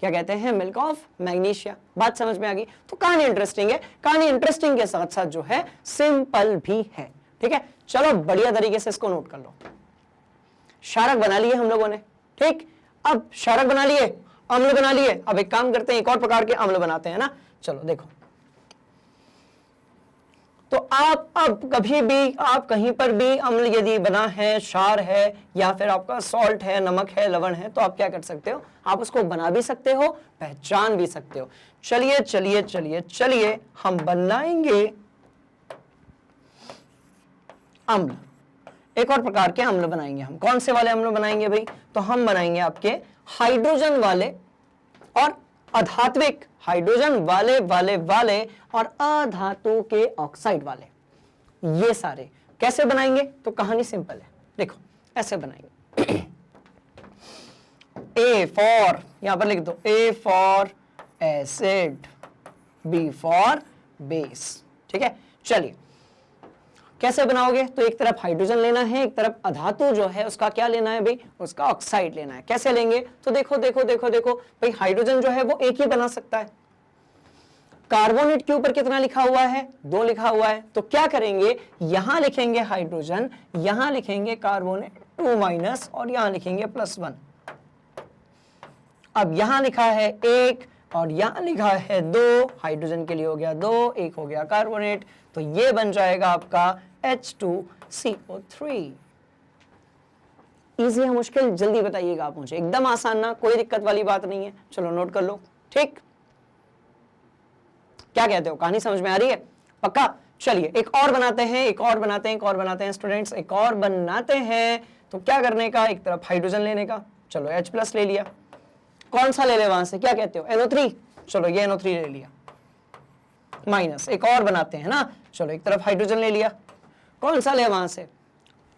क्या कहते हैं, मिल्क ऑफ मैग्नीशिया। बात समझ में आ गई? तो कहानी इंटरेस्टिंग है, कहानी इंटरेस्टिंग के साथ साथ जो है सिंपल भी है, ठीक है? चलो बढ़िया तरीके से इसको नोट कर लो। क्षारक बना लिए हम लोगों ने, ठीक? अब क्षारक बना लिए, अम्ल बना लिए, अब एक काम करते हैं, एक और प्रकार के अम्ल बनाते हैं ना। चलो देखो, तो आप अब कभी भी आप कहीं पर भी अम्ल यदि बना है, क्षार है, या फिर आपका सॉल्ट है, नमक है, लवण है, तो आप क्या कर सकते हो, आप उसको बना भी सकते हो, पहचान भी सकते हो। चलिए चलिए चलिए चलिए, हम बनाएंगे अम्ल, एक और प्रकार के अम्ल बनाएंगे हम। कौन से वाले अम्ल बनाएंगे भाई? तो हम बनाएंगे आपके हाइड्रोजन वाले और अधात्विक हाइड्रोजन वाले वाले वाले और अधातु के ऑक्साइड वाले, ये सारे कैसे बनाएंगे? तो कहानी सिंपल है, देखो ऐसे बनाएंगे। A फॉर, यहां पर लिख दो A for acid, B for base, ठीक है। चलिए कैसे बनाओगे? तो एक तरफ हाइड्रोजन लेना है, एक तरफ अधातु जो है उसका क्या लेना है भाई? उसका ऑक्साइड लेना है। कैसे लेंगे? तो देखो देखो देखो देखो भाई, हाइड्रोजन जो है वो एक ही बना सकता है। कार्बोनेट के ऊपर कितना लिखा हुआ है? 2 लिखा हुआ है। तो क्या करेंगे, यहां लिखेंगे हाइड्रोजन, यहां लिखेंगे कार्बोनेट 2- और यहां लिखेंगे +1। अब यहां लिखा है 1 और यहां लिखा है 2, हाइड्रोजन के लिए हो गया 2, 1 हो गया कार्बोनेट, तो ये बन जाएगा आपका H2CO3। इजी है मुश्किल? जल्दी बताइएगा आप मुझे, एकदम आसान ना, कोई दिक्कत वाली बात नहीं है। चलो नोट कर लो, ठीक? क्या कहते हो, कहानी समझ में आ रही है? पक्का? चलिए एक और बनाते हैं, एक और बनाते हैं, एक और बनाते हैं स्टूडेंट्स, एक और बनाते हैं। तो क्या करने का, एक तरफ हाइड्रोजन लेने का, चलो H+ ले लिया, कौन सा ले ले वहां से, क्या कहते हो, NO3, चलो ये NO3 ले लिया, माइनस, एक और बनाते हैं ना, चलो एक तरफ हाइड्रोजन ले लिया, कौन सा ले वहां से,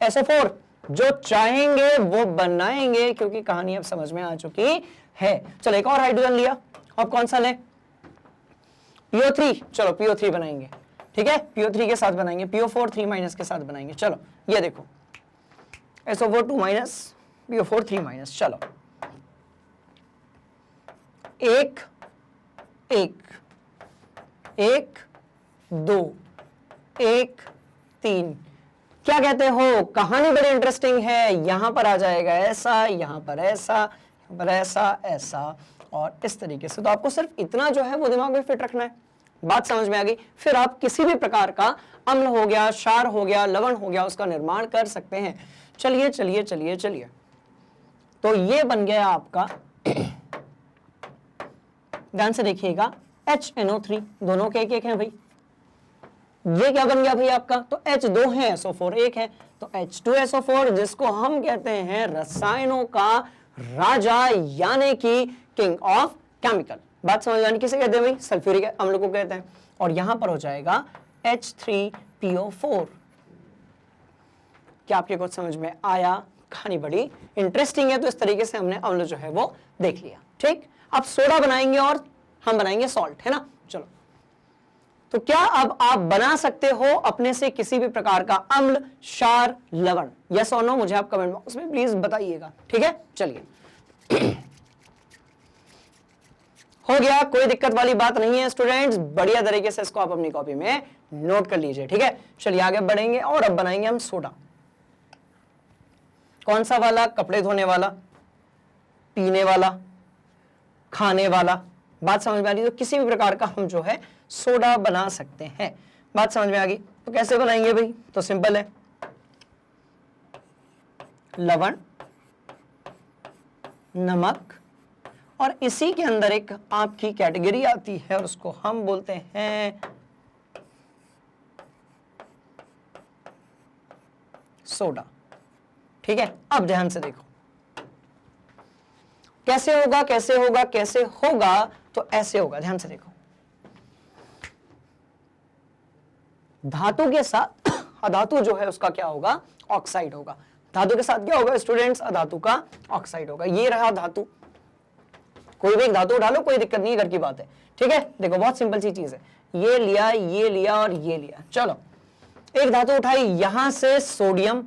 SO4, जो चाहेंगे वो बनाएंगे, क्योंकि कहानी अब समझ में आ चुकी है। चलो एक और हाइड्रोजन लिया, अब कौन सा ले, PO3, चलो PO3 बनाएंगे, ठीक है, PO3 के साथ बनाएंगे, PO4 3- के साथ बनाएंगे। चलो ये देखो SO4 2-, PO4 3-, चलो 1 1 1 2 1 3। क्या कहते हो, कहानी बड़ी इंटरेस्टिंग है। यहां पर आ जाएगा ऐसा, यहां पर ऐसा, यहां पर ऐसा, ऐसा और इस तरीके से। तो आपको सिर्फ इतना जो है वो दिमाग में फिट रखना है। बात समझ में आ गई? फिर आप किसी भी प्रकार का अम्ल हो गया, क्षार हो गया, लवण हो गया, उसका निर्माण कर सकते हैं। चलिए चलिए चलिए चलिए, तो ये बन गया आपका, ध्यान से देखिएगा, HNO3, दोनों के एक हैं भाई। ये क्या बन गया भाई आपका, तो H2 है, SO4 1 है, तो H2SO4, जिसको हम कहते हैं रसायनों का राजा, यानी कि किंग ऑफ केमिकल। बात समझ आनी, किसे कहते हैं भाई, सल्फ्यूरिक अम्ल को कहते हैं। और यहां पर हो जाएगा H3PO4। क्या आपके कुछ समझ में आया? कहानी बड़ी इंटरेस्टिंग है। तो इस तरीके से हमने अम्ल जो है वो देख लिया, ठीक। अब सोडा बनाएंगे और हम बनाएंगे सॉल्ट, है ना। चलो, तो क्या अब आप बना सकते हो अपने से किसी भी प्रकार का अम्ल, क्षार, लवण? यस और नो मुझे आप कमेंट बॉक्स में प्लीज बताइएगा, ठीक है। चलिए हो गया, कोई दिक्कत वाली बात नहीं है स्टूडेंट्स, बढ़िया तरीके से इसको आप अपनी कॉपी में नोट कर लीजिए, ठीक है। चलिए आगे बढ़ेंगे और अब बनाएंगे हम सोडा। कौन सा वाला? कपड़े धोने वाला, पीने वाला, खाने वाला। बात समझ में आ रही? तो किसी भी प्रकार का हम जो है सोडा बना सकते हैं। बात समझ में आ गई? तो कैसे बनाएंगे भाई? तो सिंपल है, लवण, नमक और इसी के अंदर एक आपकी कैटेगरी आती है और उसको हम बोलते हैं सोडा, ठीक है। अब ध्यान से देखो कैसे होगा, कैसे होगा, कैसे होगा, तो ऐसे होगा। ध्यान से देखो, धातु के साथ अधातु जो है उसका क्या होगा? ऑक्साइड होगा। धातु के साथ क्या होगा स्टूडेंट्स? अधातु का ऑक्साइड होगा। ये रहा धातु, कोई भी एक धातु उठा लो, कोई दिक्कत नहीं है, घर की बात है, ठीक है। देखो बहुत सिंपल सी चीज है, ये लिया, ये लिया और ये लिया। चलो एक धातु उठाई यहां से सोडियम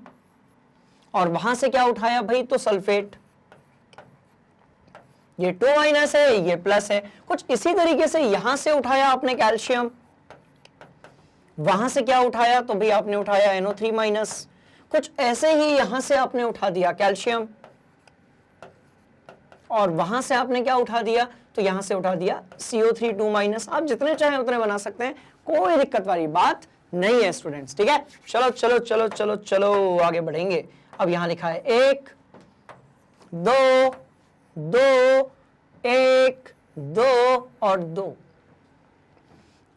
और वहां से क्या उठाया भाई? तो सल्फेट। ये 2- है, ये प्लस है। कुछ इसी तरीके से यहां से उठाया आपने कैल्शियम, वहां से क्या उठाया? तो भाई आपने उठाया NO3-। कुछ ऐसे ही यहां से आपने उठा दिया कैल्शियम और वहां से आपने क्या उठा दिया? तो यहां से उठा दिया CO3 2-। आप जितने चाहें उतने बना सकते हैं, कोई दिक्कत वाली बात नहीं है स्टूडेंट्स, ठीक है। चलो चलो चलो चलो चलो आगे बढ़ेंगे। अब यहां लिखा है 1 2 2 1 2 और 2,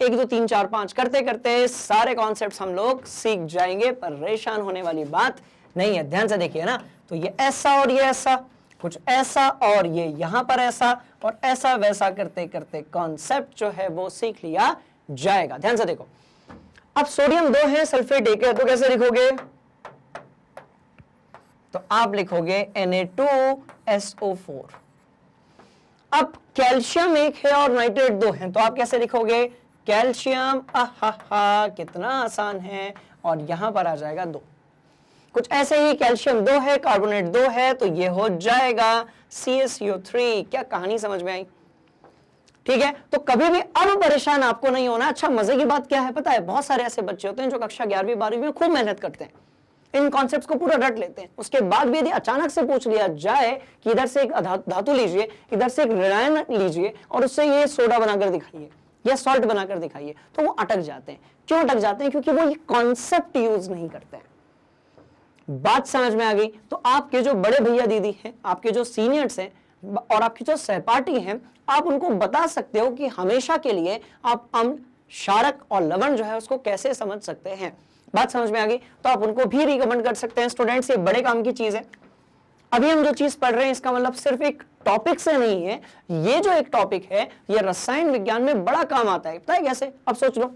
1 2 3 4 5 करते करते सारे कॉन्सेप्ट्स हम लोग सीख जाएंगे, परेशान होने वाली बात नहीं है। ध्यान से देखिए ना, तो ये ऐसा और ये ऐसा, कुछ ऐसा, और ये यहां पर ऐसा, और ऐसा वैसा करते करते कॉन्सेप्ट जो है वो सीख लिया जाएगा। ध्यान से देखो, अब सोडियम 2 है, सल्फेट 1 है, तो कैसे लिखोगे? तो आप लिखोगे Na2SO4। अब कैल्शियम 1 है और नाइट्रेट 2 है, तो आप कैसे लिखोगे? कैल्शियम, कितना आसान है, और यहां पर आ जाएगा 2। कुछ ऐसे ही कैल्शियम 2 है, कार्बोनेट 2 है, तो ये हो जाएगा CaCO3। क्या कहानी समझ में आई? ठीक है, तो कभी भी अब परेशान आपको नहीं होना। अच्छा, मजे की बात क्या है पता है? बहुत सारे ऐसे बच्चे होते हैं जो कक्षा 11वीं 12वीं में खूब मेहनत करते हैं, इन कॉन्सेप्ट्स को पूरा रट लेते हैं, उसके बाद भी यदि अचानक से पूछ लिया जाए कि इधर से एक धातु लीजिए, इधर से एक ऋणायन लीजिए और उससे ये सोडा बनाकर दिखाइए या सॉल्ट बनाकर दिखाइए, तो वो अटक जाते हैं। क्यों अटक जाते हैं? क्योंकि वो ये कॉन्सेप्ट यूज नहीं करते हैं। बात समझ में आ गई? तो आपके जो बड़े भैया दीदी हैं, आपके जो सीनियर्स हैं और आपके जो सहपाठी हैं, आप उनको बता सकते हो कि हमेशा के लिए आप अम्ल, क्षारक और लवण जो है उसको कैसे समझ सकते हैं। बात समझ में आ गई? तो आप उनको भी रिकमेंड कर सकते हैं। स्टूडेंट्स, ये बड़े काम की चीज है। अभी हम जो चीज पढ़ रहे हैं इसका मतलब सिर्फ एक टॉपिक से नहीं है, ये जो एक टॉपिक है ये रसायन विज्ञान में बड़ा काम आता है। पता है कैसे? अब सोच लो,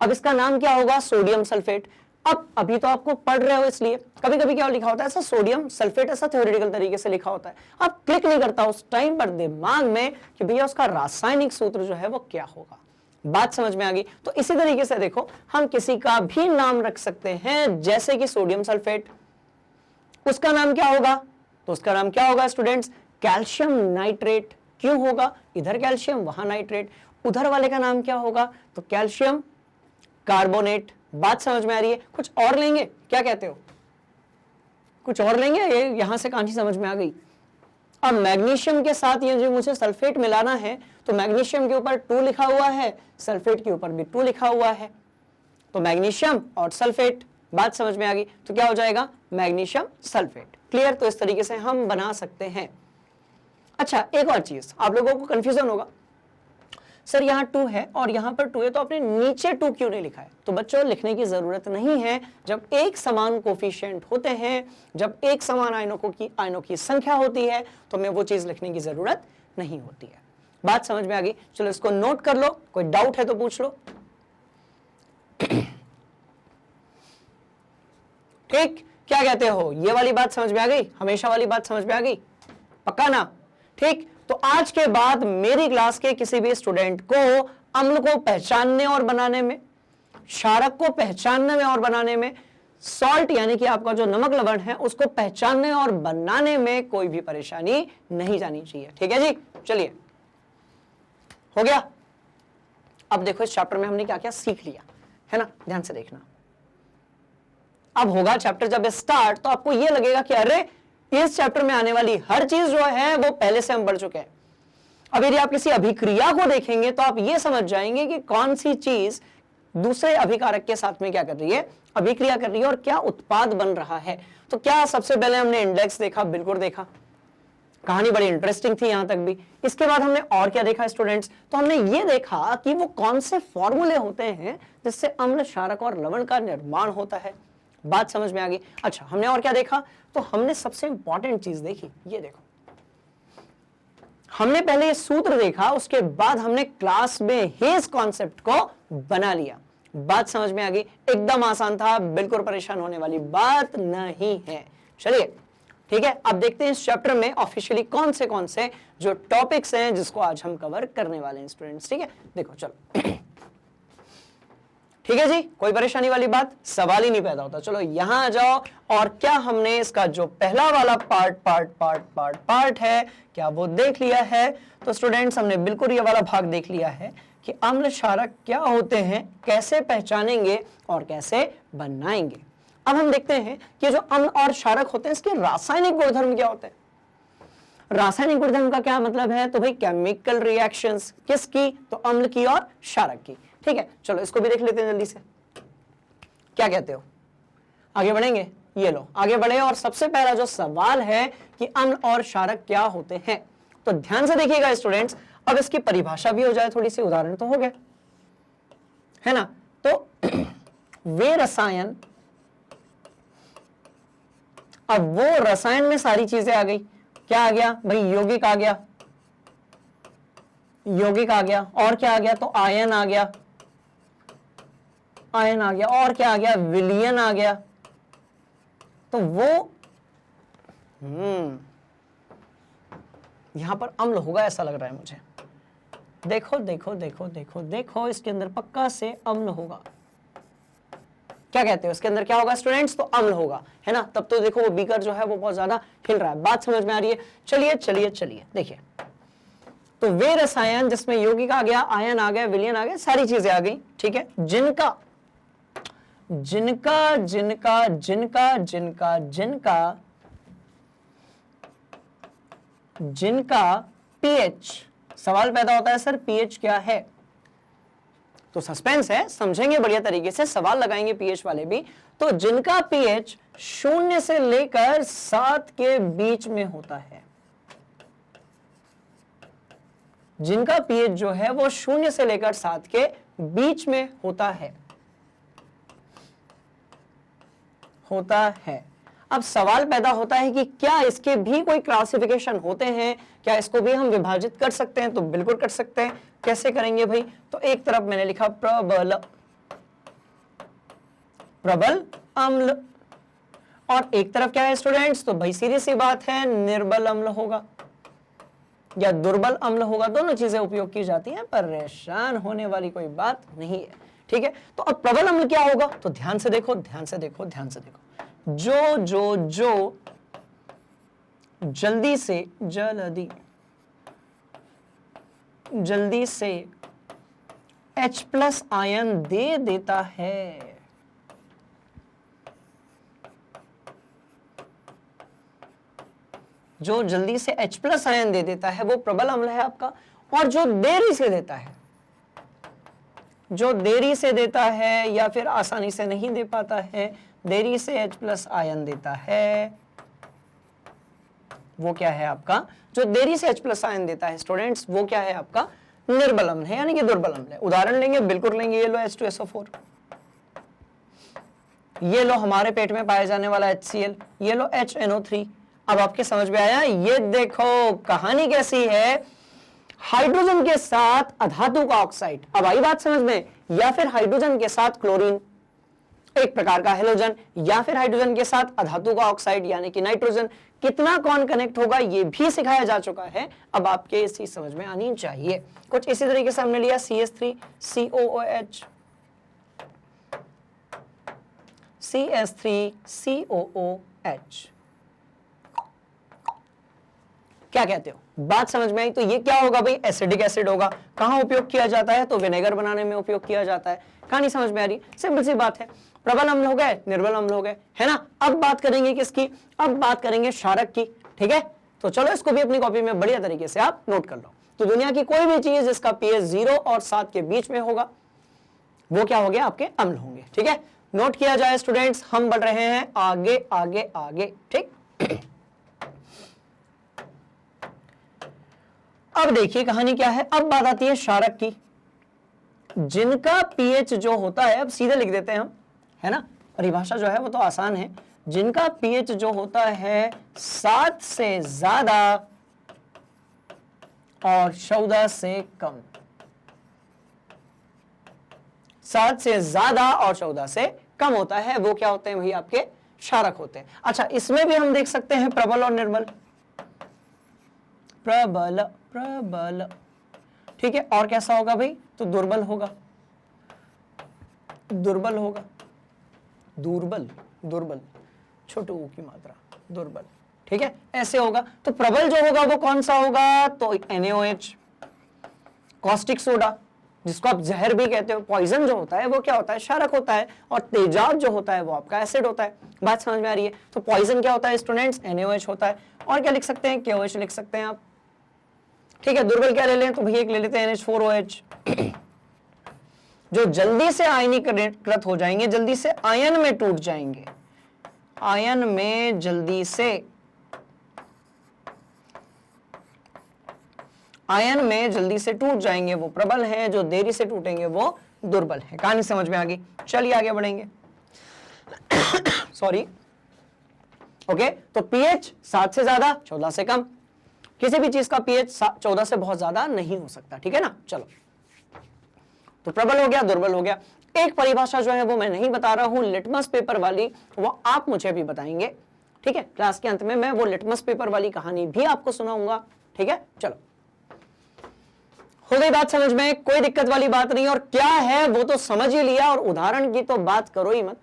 अब इसका नाम क्या होगा? Sodium sulphate. अब अभी तो आपको पढ़ रहे हो, इसलिए कभी कभी क्या लिखा होता है ऐसा सोडियम सल्फेट, ऐसा थ्योरेटिकल तरीके से लिखा होता है, अब क्लिक नहीं करता उस टाइम पर दिमाग में कि भैया उसका रासायनिक सूत्र जो है वो क्या होगा। बात समझ में आ गई? तो इसी तरीके से देखो, हम किसी का भी नाम रख सकते हैं, जैसे कि सोडियम सल्फेट, उसका नाम क्या होगा? तो उसका नाम क्या होगा स्टूडेंट्स? Calcium nitrate. क्यों होगा? इधर कैल्शियम वहां नाइट्रेट। उधर वाले का नाम क्या होगा? तो कैल्शियम कार्बोनेट। बात समझ में आ रही है? कुछ और लेंगे? क्या कहते हो? कुछ और लेंगे? ये यहां से कहानी समझ में आ गई। अब मैग्नीशियम के साथ ये जो मुझे सल्फेट मिलाना है, तो मैग्नीशियम के ऊपर 2 लिखा हुआ है, सल्फेट के ऊपर भी 2 लिखा हुआ है, तो मैग्नीशियम और सल्फेट। बात समझ में आ गई? तो क्या हो जाएगा? Magnesium sulphate. क्लियर? तो इस तरीके से हम बना सकते हैं। अच्छा, एक और चीज, आप लोगों को कंफ्यूजन होगा, सर यहाँ 2 है और यहाँ पर 2 है, तो आपने नीचे 2 क्यों नहीं लिखा है? तो बच्चों, लिखने की जरूरत नहीं है। जब एक समान कोफिशिएंट होते हैं, जब एक समान आयनों की संख्या होती है, तो हमें वो चीज लिखने की जरूरत नहीं होती है। बात समझ में आ गई? चलो इसको नोट कर लो, कोई डाउट है तो पूछ लो। ठीक, क्या कहते हो? ये वाली बात समझ में आ गई? हमेशा वाली बात समझ में आ गई? पक्का ना? ठीक, तो आज के बाद मेरी क्लास के किसी भी स्टूडेंट को अम्ल को पहचानने और बनाने में, क्षारक को पहचानने में और बनाने में, सॉल्ट यानी कि आपका जो नमक लवण है उसको पहचानने और बनाने में कोई भी परेशानी नहीं जानी चाहिए। ठीक है जी? चलिए, हो गया। अब देखो इस चैप्टर में हमने क्या क्या सीख लिया है ना, ध्यान से देखना। अब होगा चैप्टर जब स्टार्ट, तो आपको ये लगेगा कि अरे इस चैप्टर में आने वाली हर चीज जो है वो पहले से हम पढ़ चुके हैं। अब यदि आप किसी अभिक्रिया को देखेंगे तो आप ये समझ जाएंगे कि कौन सी चीज दूसरे अभिकारक के साथ में क्या कर रही है, अभिक्रिया कर रही है, और क्या उत्पाद बन रहा है। तो क्या सबसे पहले हमने इंडेक्स देखा? बिल्कुल देखा, कहानी बड़ी इंटरेस्टिंग थी यहां तक भी। इसके बाद हमने और क्या देखा स्टूडेंट्स? तो हमने ये देखा कि वो कौन से फॉर्मूले होते हैं जिससे अम्ल, क्षारक और लवण का निर्माण होता है। बात समझ में आ गई? अच्छा, हमने और क्या देखा? तो हमने सबसे इंपॉर्टेंट चीज देखी, ये देखो, हमने पहले ये सूत्र देखा, उसके बाद हमने क्लास में हेज कॉन्सेप्ट को बना लिया। बात समझ में आ गई? एकदम आसान था, बिल्कुल परेशान होने वाली बात नहीं है। चलिए ठीक है, अब देखते हैं इस चैप्टर में ऑफिशियली कौन से जो टॉपिक्स हैं जिसको आज हम कवर करने वाले हैं स्टूडेंट्स। ठीक है, देखो चलो। ठीक है जी, कोई परेशानी वाली बात, सवाल ही नहीं पैदा होता। चलो यहां आ जाओ, और क्या हमने इसका जो पहला वाला पार्ट है क्या वो देख लिया है? तो स्टूडेंट्स हमने बिल्कुल ये वाला भाग देख लिया है कि अम्ल, क्षारक क्या होते हैं, कैसे पहचानेंगे और कैसे बनाएंगे। अब हम देखते हैं कि जो अम्ल और क्षारक होते हैं इसके रासायनिक गुणधर्म क्या होते हैं। रासायनिक गुणधर्म का क्या मतलब है? तो भाई केमिकल रिएक्शंस, किसकी? तो अम्ल की और क्षारक की। ठीक है, चलो इसको भी देख लेते हैं जल्दी से। क्या कहते हो, आगे बढ़ेंगे? ये लो आगे बढ़े, और सबसे पहला जो सवाल है कि अम्ल और क्षारक क्या होते हैं, तो ध्यान से देखिएगा स्टूडेंट्स। अब इसकी परिभाषा भी हो जाए थोड़ी सी, उदाहरण तो हो गए है ना। तो वे रसायन अब वो रसायन में सारी चीजें आ गई, क्या आ गया भाई, यौगिक आ गया, यौगिक आ गया, और क्या आ गया, तो आयन आ गया, आयन आ गया, और क्या आ गया, विलयन आ गया। तो वो यहां पर अम्ल होगा ऐसा लग रहा है मुझे। देखो देखो देखो देखो देखो, इसके अंदर पक्का से अम्ल होगा। क्या कहते हो, इसके अंदर क्या होगा स्टूडेंट्स, तो अम्ल होगा, है ना। तब तो देखो वो बीकर जो है वो बहुत ज्यादा हिल रहा है। बात समझ में आ रही है। चलिए चलिए चलिए देखिए, तो वे रसायन जिसमें यौगिक आ गया, आयन आ गया, विलयन आ गया, सारी चीजें आ गई, ठीक है, जिनका जिनका जिनका जिनका जिनका जिनका जिनका पीएच, सवाल पैदा होता है सर पीएच क्या है, तो सस्पेंस है, समझेंगे बढ़िया तरीके से, सवाल लगाएंगे पीएच वाले भी। तो जिनका पीएच 0 से लेकर 7 के बीच में होता है, जिनका पीएच जो है वो 0 से लेकर 7 के बीच में होता है, अब सवाल पैदा होता है कि क्या इसके भी कोई क्लासिफिकेशन होते हैं, क्या इसको भी हम विभाजित कर सकते हैं, तो बिल्कुल कर सकते हैं। कैसे करेंगे भाई, तो एक तरफ मैंने लिखा प्रबल, प्रबल अम्ल, और एक तरफ क्या है स्टूडेंट्स, तो भाई सीधी सी बात है निर्बल अम्ल होगा या दुर्बल अम्ल होगा, दोनों चीजें उपयोग की जाती हैं, परेशान होने वाली कोई बात नहीं है, ठीक है। तो अब प्रबल अम्ल क्या होगा, तो ध्यान से देखो ध्यान से देखो ध्यान से देखो, जो जो जो जल्दी से जल्दी से H+ आयन दे देता है, जो जल्दी से H+ आयन दे देता है वो प्रबल अम्ल है आपका। और जो देरी से देता है, जो देरी से देता है या फिर आसानी से नहीं दे पाता है, देरी से H+ आयन देता है, वो क्या है आपका, जो देरी से H+ आयन देता है स्टूडेंट्स, वो क्या है आपका, निर्बल अम्ल है, यानी कि दुर्बल अम्ल है। उदाहरण लेंगे, बिल्कुल लेंगे, ये लो H2SO4, ये लो हमारे पेट में पाया जाने वाला HCl, ये लो HNO3। अब आपके समझ में आया, ये देखो कहानी कैसी है, हाइड्रोजन के साथ अधातु का ऑक्साइड, अब आई बात समझ में, या फिर हाइड्रोजन के साथ क्लोरीन एक प्रकार का हेलोजन, या फिर हाइड्रोजन के साथ अधातु का ऑक्साइड यानी कि नाइट्रोजन, कितना कौन कनेक्ट होगा ये भी सिखाया जा चुका है। अब आपके इस चीज समझ में आनी चाहिए। कुछ इसी तरीके से हमने लिया CH3COOH, CH3COOH, क्या कहते हो, बात समझ में आई। तो ये क्या होगा भाई, एसिडिक एसिड होगा। कहां उपयोग किया जाता है, तो विनेगर बनाने में उपयोग किया जाता है। कहानी समझ में आ रही, सिंपल सी बात है। प्रबल अम्ल हो गए, निर्बल अम्ल हो गए, है ना। अब बात करेंगे किसकी, अब बात करेंगे क्षारक की, ठीक है। तो चलो इसको भी अपनी कॉपी में बढ़िया तरीके से आप नोट कर लो। तो दुनिया की कोई भी चीज जिसका पीएच 0 और 7 के बीच में होगा, वो क्या हो गया, आपके अम्ल होंगे, ठीक है। नोट किया जाए स्टूडेंट्स, हम बढ़ रहे हैं आगे आगे आगे, ठीक। अब देखिए कहानी क्या है, अब बात आती है क्षारक की, जिनका पीएच जो होता है, अब सीधे लिख देते हैं हम, है ना, परिभाषा जो है वो तो आसान है, जिनका पीएच जो होता है 7 से ज्यादा और 14 से कम, 7 से ज्यादा और 14 से कम होता है, वो क्या होते हैं भाई, आपके क्षारक होते हैं। अच्छा, इसमें भी हम देख सकते हैं प्रबल और निर्बल, प्रबल प्रबल, ठीक है। और कैसा होगा भाई, तो दुर्बल होगा, दुर्बल होगा, दुर्बल दुर्बल, छोटे ऊ की मात्रा, दुर्बल, ठीक है, ऐसे होगा। तो प्रबल जो होगा वो कौन सा होगा, तो NaOH, कॉस्टिक सोडा, जिसको आप जहर भी कहते हो, पॉइजन जो होता है वो क्या होता है, क्षारक होता है, और तेजाब जो होता है वो आपका एसिड होता है। बात समझ में आ रही है। तो पॉइजन क्या होता है स्टूडेंट्स, NaOH होता है, और क्या लिख सकते हैं, KOH लिख सकते हैं आप, ठीक है। दुर्बल क्या ले लें, तो भैया एक ले लेते हैं NH4OH, जो जल्दी से आयनीकृत हो जाएंगे, जल्दी से आयन में टूट जाएंगे, आयन में जल्दी से, आयन में जल्दी से टूट जाएंगे, वो प्रबल हैं, जो देरी से टूटेंगे वो दुर्बल है। कहानी समझ में आ गई। चलिए आगे बढ़ेंगे। सॉरी, ओके, तो पीएच 7 से ज्यादा 14 से कम, किसी भी चीज का पीएच 14 से बहुत ज्यादा नहीं हो सकता, ठीक है ना। चलो, तो प्रबल हो गया, दुर्बल हो गया। एक परिभाषा जो है वो मैं नहीं बता रहा हूं, लिटमस पेपर वाली, वो आप मुझे भी बताएंगे, ठीक है। क्लास के अंत में मैं वो लिटमस पेपर वाली कहानी भी आपको सुनाऊंगा, ठीक है। चलो, हो गई बात समझ में, कोई दिक्कत वाली बात नहीं। और क्या है वो तो समझ ही लिया, और उदाहरण की तो बात करो ही मत।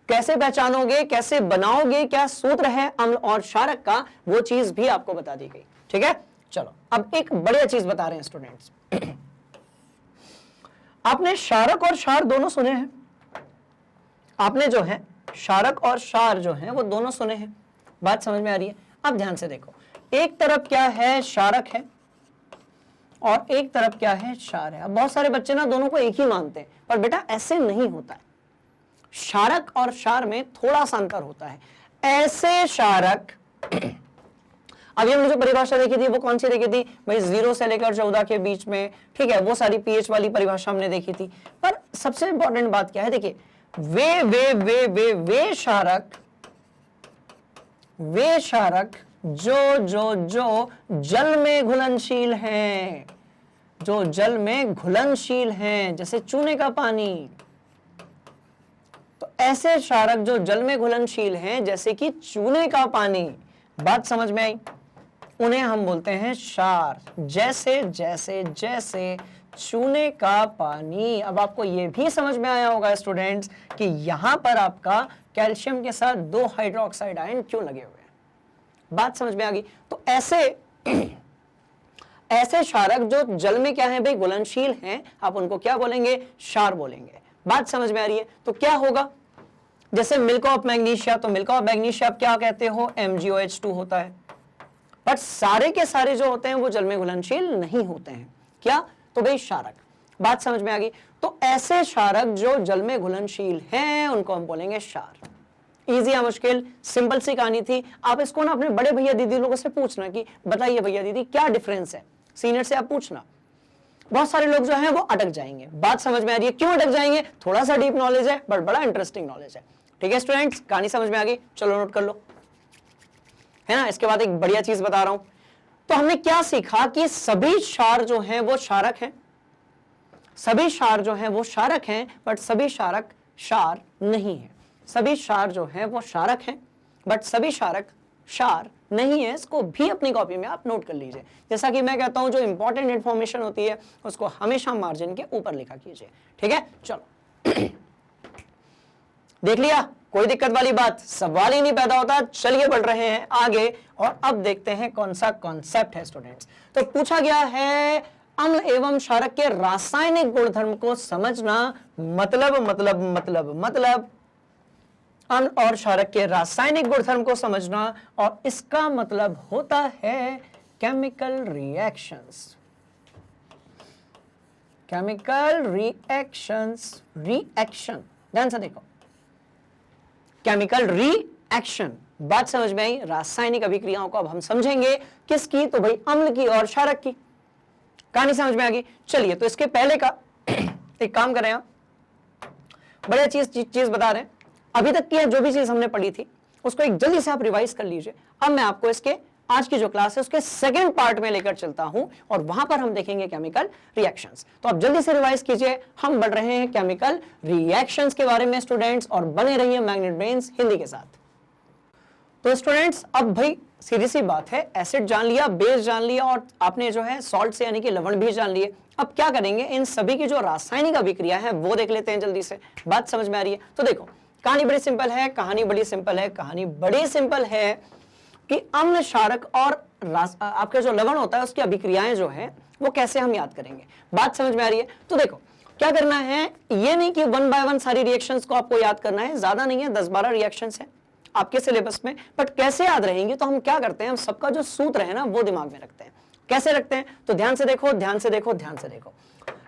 कैसे पहचानोगे, कैसे बनाओगे, क्या सूत्र है अम्ल और क्षारक का, वो चीज भी आपको बता दी गई, ठीक है। चलो, अब एक बढ़िया चीज बता रहे हैं स्टूडेंट्स। आपने क्षारक और क्षार दोनों सुने हैं, आपने जो है क्षारक और क्षार जो है वो दोनों सुने हैं, बात समझ में आ रही है। अब ध्यान से देखो, एक तरफ क्या है, क्षारक है, और एक तरफ क्या है, क्षार है। अब बहुत सारे बच्चे ना दोनों को एक ही मानते हैं, पर बेटा ऐसे नहीं होता है। क्षारक और क्षार में थोड़ा सा अंतर होता है। ऐसे क्षारक, अभी हमने जो परिभाषा देखी थी वो कौन सी देखी थी भाई, 0 से लेकर 14 के बीच में, ठीक है, वो सारी पीएच वाली परिभाषा हमने देखी थी। पर सबसे इंपॉर्टेंट बात क्या है, देखिए, वे क्षारक जो जल में घुलनशील हैं, जो जल में घुलनशील हैं, जैसे चूने का पानी। तो ऐसे क्षारक जो जल में घुलनशील हैं, जैसे कि चूने का पानी, बात समझ में आई, उन्हें हम बोलते हैं क्षार। जैसे जैसे जैसे चूने का पानी। अब आपको यह भी समझ में आया होगा स्टूडेंट्स कि यहां पर आपका कैल्शियम के साथ 2 हाइड्रोक्साइड आयन क्यों लगे हुए हैं, बात समझ में आ गई। तो ऐसे ऐसे क्षारक जो जल में क्या है भाई, घुलनशील हैं, आप उनको क्या बोलेंगे, क्षार बोलेंगे, बात समझ में आ रही है। तो क्या होगा, जैसे मिल्क ऑफ मैग्नीशिया, तो मिल्क ऑफ मैग्नीशिया आप क्या कहते हो, MgOH2 होता है। बट सारे के सारे जो होते हैं वो जल में घुलनशील नहीं होते हैं, क्या, तो भाई क्षारक, बात समझ में आ गई। तो ऐसे क्षारक जो जल में घुलनशील हैं उनको हम बोलेंगे क्षार। इजी या मुश्किल, सिंपल सी कहानी थी। आप इसको ना अपने बड़े भैया दीदी लोगों से पूछना कि बताइए भैया दीदी क्या डिफरेंस है, सीनियर से आप पूछना। बहुत सारे लोग जो हैं वो अटक जाएंगे, बात समझ में आ रही है। क्यों अटक जाएंगे, थोड़ा सा डीप नॉलेज है बट बड़ा इंटरेस्टिंग नॉलेज है, ठीक है स्टूडेंट्स, कहानी समझ में आ गई। चलो नोट कर लो, है ना। इसके बाद एक बढ़िया चीज बता रहा हूं। तो हमने क्या सीखा कि सभी क्षार जो हैं वो क्षारक हैं, सभी क्षार जो हैं वो क्षारक हैं, बट सभी क्षारक क्षार नहीं है। सभी क्षार जो हैं वो क्षारक हैं, बट सभी क्षारक क्षार नहीं है। इसको भी अपनी कॉपी में आप नोट कर लीजिए। जैसा कि मैं कहता हूं, जो इंपॉर्टेंट इंफॉर्मेशन होती है उसको हमेशा मार्जिन के ऊपर लिखा कीजिए, ठीक है। चलो देख लिया, कोई दिक्कत वाली बात, सवाल ही नहीं पैदा होता। चलिए बढ़ रहे हैं आगे, और अब देखते हैं कौन सा कॉन्सेप्ट है स्टूडेंट्स। तो पूछा गया है अम्ल एवं क्षारक के रासायनिक गुणधर्म को समझना, मतलब अम्ल और क्षारक के रासायनिक गुणधर्म को समझना, और इसका मतलब होता है chemical reactions. Chemical reactions, reaction, ध्यान से देखो, केमिकल रिएक्शन, बात समझ में आई। रासायनिक अभिक्रियाओं को अब हम समझेंगे, किसकी, तो भाई अम्ल की और क्षारक की। कहानी समझ में आ गई। चलिए, तो इसके पहले का एक काम करें, आप बढ़िया चीज बता रहे हैं। अभी तक की जो भी चीज हमने पढ़ी थी उसको एक जल्दी से आप रिवाइज कर लीजिए। अब मैं आपको इसके आज की जो क्लास है उसके सेकंड पार्ट में लेकर चलता हूं, और वहां पर हम देखेंगे केमिकल रिएक्शंस। तो आप जल्दी से रिवाइज कीजिए, हम बढ़ रहे हैं केमिकल रिएक्शंस के बारे में स्टूडेंट्स, और बने रहिए मैग्नेट ब्रेन्स हिंदी के साथ। तो स्टूडेंट्स, अब भाई सीधी सी बात है, एसिड जान लिया, बेस जान लिया, और आपने जो है सॉल्ट से यानी कि लवण भी जान लिए। अब क्या करेंगे, इन सभी की जो रासायनिक अभिक्रिया है वो देख लेते हैं जल्दी से, बात समझ में आ रही है। तो देखो, कहानी बड़ी सिंपल है, कहानी बड़ी सिंपल है कि अम्ल, क्षारक और आपके जो लवण होता है उसकी अभिक्रियाएं जो है वो कैसे हम याद करेंगे, बात समझ में आ रही है। तो देखो क्या करना है, ये नहीं कि 1 बाय 1 सारी रिएक्शंस को आपको याद करना है, ज्यादा नहीं है, 10-12 रिएक्शंस है आपके सिलेबस में। बट कैसे याद रहेंगे, तो हम क्या करते हैं, हम सबका जो सूत्र है ना वो दिमाग में रखते हैं। कैसे रखते हैं, तो ध्यान से देखो,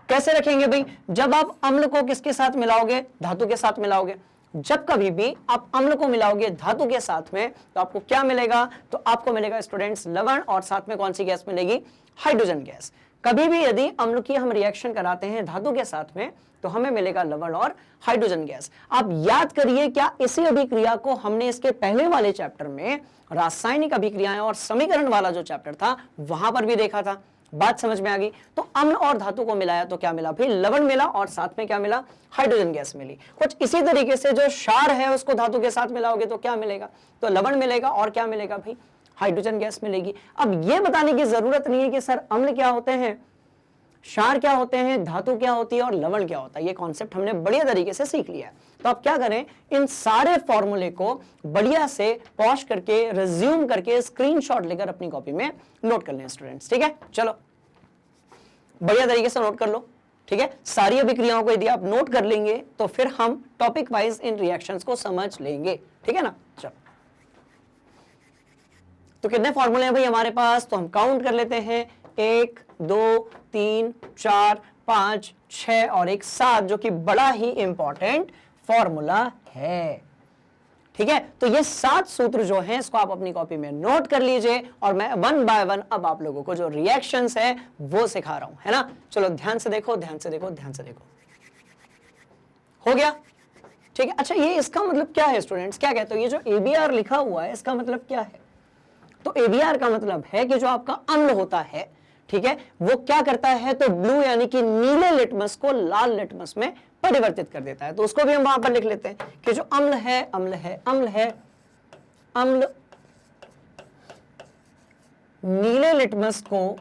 कैसे रखेंगे भाई, जब आप अम्ल को किसके साथ मिलाओगे, धातु के साथ मिलाओगे। जब कभी भी आप अम्ल को मिलाओगे धातु के साथ में, तो आपको क्या मिलेगा, तो आपको मिलेगा स्टूडेंट्स लवण, और साथ में कौन सी गैस मिलेगी, हाइड्रोजन गैस। कभी भी यदि अम्ल की हम रिएक्शन कराते हैं धातु के साथ में तो हमें मिलेगा लवण और हाइड्रोजन गैस। आप याद करिए, क्या इसी अभिक्रिया को हमने इसके पहले वाले चैप्टर में रासायनिक अभिक्रियाएं और समीकरण वाला जो चैप्टर था वहां पर भी देखा था? बात समझ में आ गई? तो अम्ल और धातु को मिलाया तो क्या मिला भाई? लवण मिला और साथ में क्या मिला? हाइड्रोजन गैस मिली। कुछ इसी तरीके से जो क्षार है उसको धातु के साथ मिलाओगे तो क्या मिलेगा? तो लवण मिलेगा और क्या मिलेगा भाई? हाइड्रोजन गैस मिलेगी। अब यह बताने की जरूरत नहीं है कि सर अम्ल क्या होते हैं, क्षार क्या होते हैं, धातु क्या होती है और लवण क्या होता है। ये कॉन्सेप्ट हमने बढ़िया तरीके से सीख लिया है। तो आप क्या करें, इन सारे फॉर्मूले को बढ़िया से पॉज करके रिज्यूम करके स्क्रीनशॉट लेकर अपनी कॉपी में नोट कर लें स्टूडेंट्स। ठीक है, चलो बढ़िया तरीके से नोट कर लो। ठीक है, सारी अभिक्रियाओं को यदि आप नोट कर लेंगे तो फिर हम टॉपिक वाइज इन रिएक्शंस को समझ लेंगे। ठीक है ना? चलो, तो कितने फॉर्मूले हैं भाई हमारे पास? तो हम काउंट कर लेते हैं, 1 2 3 4 5 6 और एक 7, जो कि बड़ा ही इंपॉर्टेंट फॉर्मूला है। ठीक है, तो ये 7 सूत्र जो हैं इसको आप अपनी कॉपी में नोट कर लीजिए और मैं 1 बाय 1 अब आप लोगों को जो रिएक्शंस है वो सिखा रहा हूं, है ना? चलो ध्यान से देखो, ध्यान से देखो, ध्यान से देखो। हो गया? ठीक है। अच्छा, ये इसका मतलब क्या है स्टूडेंट्स? क्या कहते हो? ये जो ABR लिखा हुआ है इसका मतलब क्या है? तो ABR का मतलब है कि जो आपका अम्ल होता है, ठीक है, वो क्या करता है? तो ब्लू यानी कि नीले लिटमस को लाल लिटमस में परिवर्तित कर देता है। तो उसको भी हम वहां पर लिख लेते हैं कि जो अम्ल है, अम्ल है, अम्ल है, अम्ल नीले लिटमस को,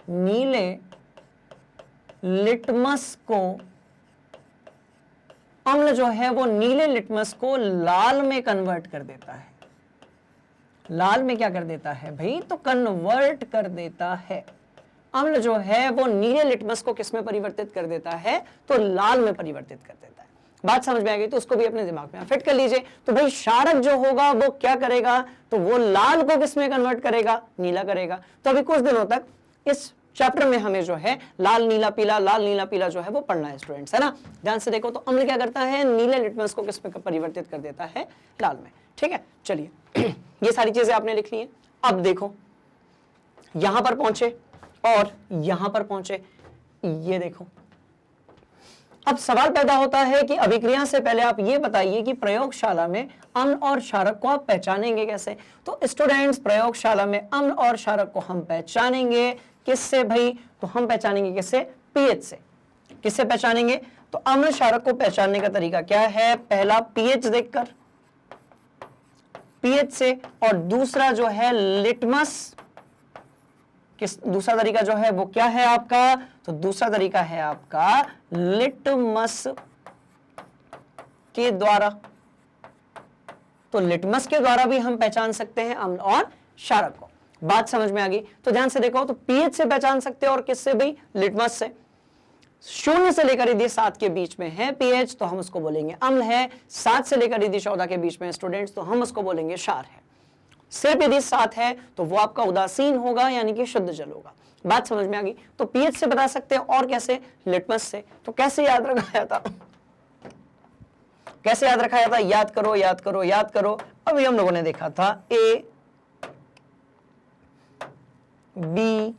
नीले लिटमस को, अम्ल जो है वो नीले लिटमस को लाल में कन्वर्ट कर देता है। लाल में क्या कर देता है भाई? तो कन्वर्ट कर देता है। अम्ल जो है वो नीले लिटमस को किस में परिवर्तित कर देता है? तो लाल में परिवर्तित कर देता है। बात समझ में आ गई? तो उसको भी अपने दिमाग में फिट कर लीजिए। तो भाई क्षारक जो होगा वो क्या करेगा? तो वो लाल को किस में कन्वर्ट करेगा? नीला करेगा। तो अभी कुछ दिनों तक इस चैप्टर में हमें जो है लाल नीला पीला, लाल नीला पीला जो है वो पढ़ना है स्टूडेंट्स, है ना? ध्यान से देखो, तो अम्ल क्या करता है? नीले लिटमस को किस में परिवर्तित कर देता है? लाल में। ठीक है, चलिए ये सारी चीजें आपने लिख ली है। अब देखो, यहां पर पहुंचे और यहां पर पहुंचे, ये देखो। अब सवाल पैदा होता है कि अभिक्रिया से पहले आप ये बताइए कि प्रयोगशाला में अम्ल और क्षारक को आप पहचानेंगे कैसे? तो स्टूडेंट्स, प्रयोगशाला में अम्ल और क्षारक को हम पहचानेंगे किससे भाई? तो हम पहचानेंगे किससे? पीएच से। किससे पहचानेंगे? तो अम्ल क्षारक को पहचानने का तरीका क्या है? पहला पीएच देखकर, पीएच से, और दूसरा जो है लिटमस। दूसरा तरीका जो है वो क्या है आपका? तो दूसरा तरीका है आपका लिटमस के द्वारा। तो लिटमस के द्वारा भी हम पहचान सकते हैं अम्ल और क्षारक को। बात समझ में आ गई? तो ध्यान से देखो, तो पीएच से पहचान सकते हो और किससे भाई? लिटमस से। 0 से लेकर यदि 7 के बीच में है पीएच तो हम उसको बोलेंगे अम्ल है। 7 से लेकर यदि 14 के बीच में स्टूडेंट्स तो हम उसको बोलेंगे क्षार है। सिर्फ यदि 7 है तो वो आपका उदासीन होगा, यानी कि शुद्ध जल होगा। बात समझ में आ गई? तो पीएच से बता सकते हैं, और कैसे? लिटमस से। तो कैसे याद रखा जाता? कैसे याद रखा जाता? याद करो, याद करो, याद करो। अभी हम लोगों ने देखा था A B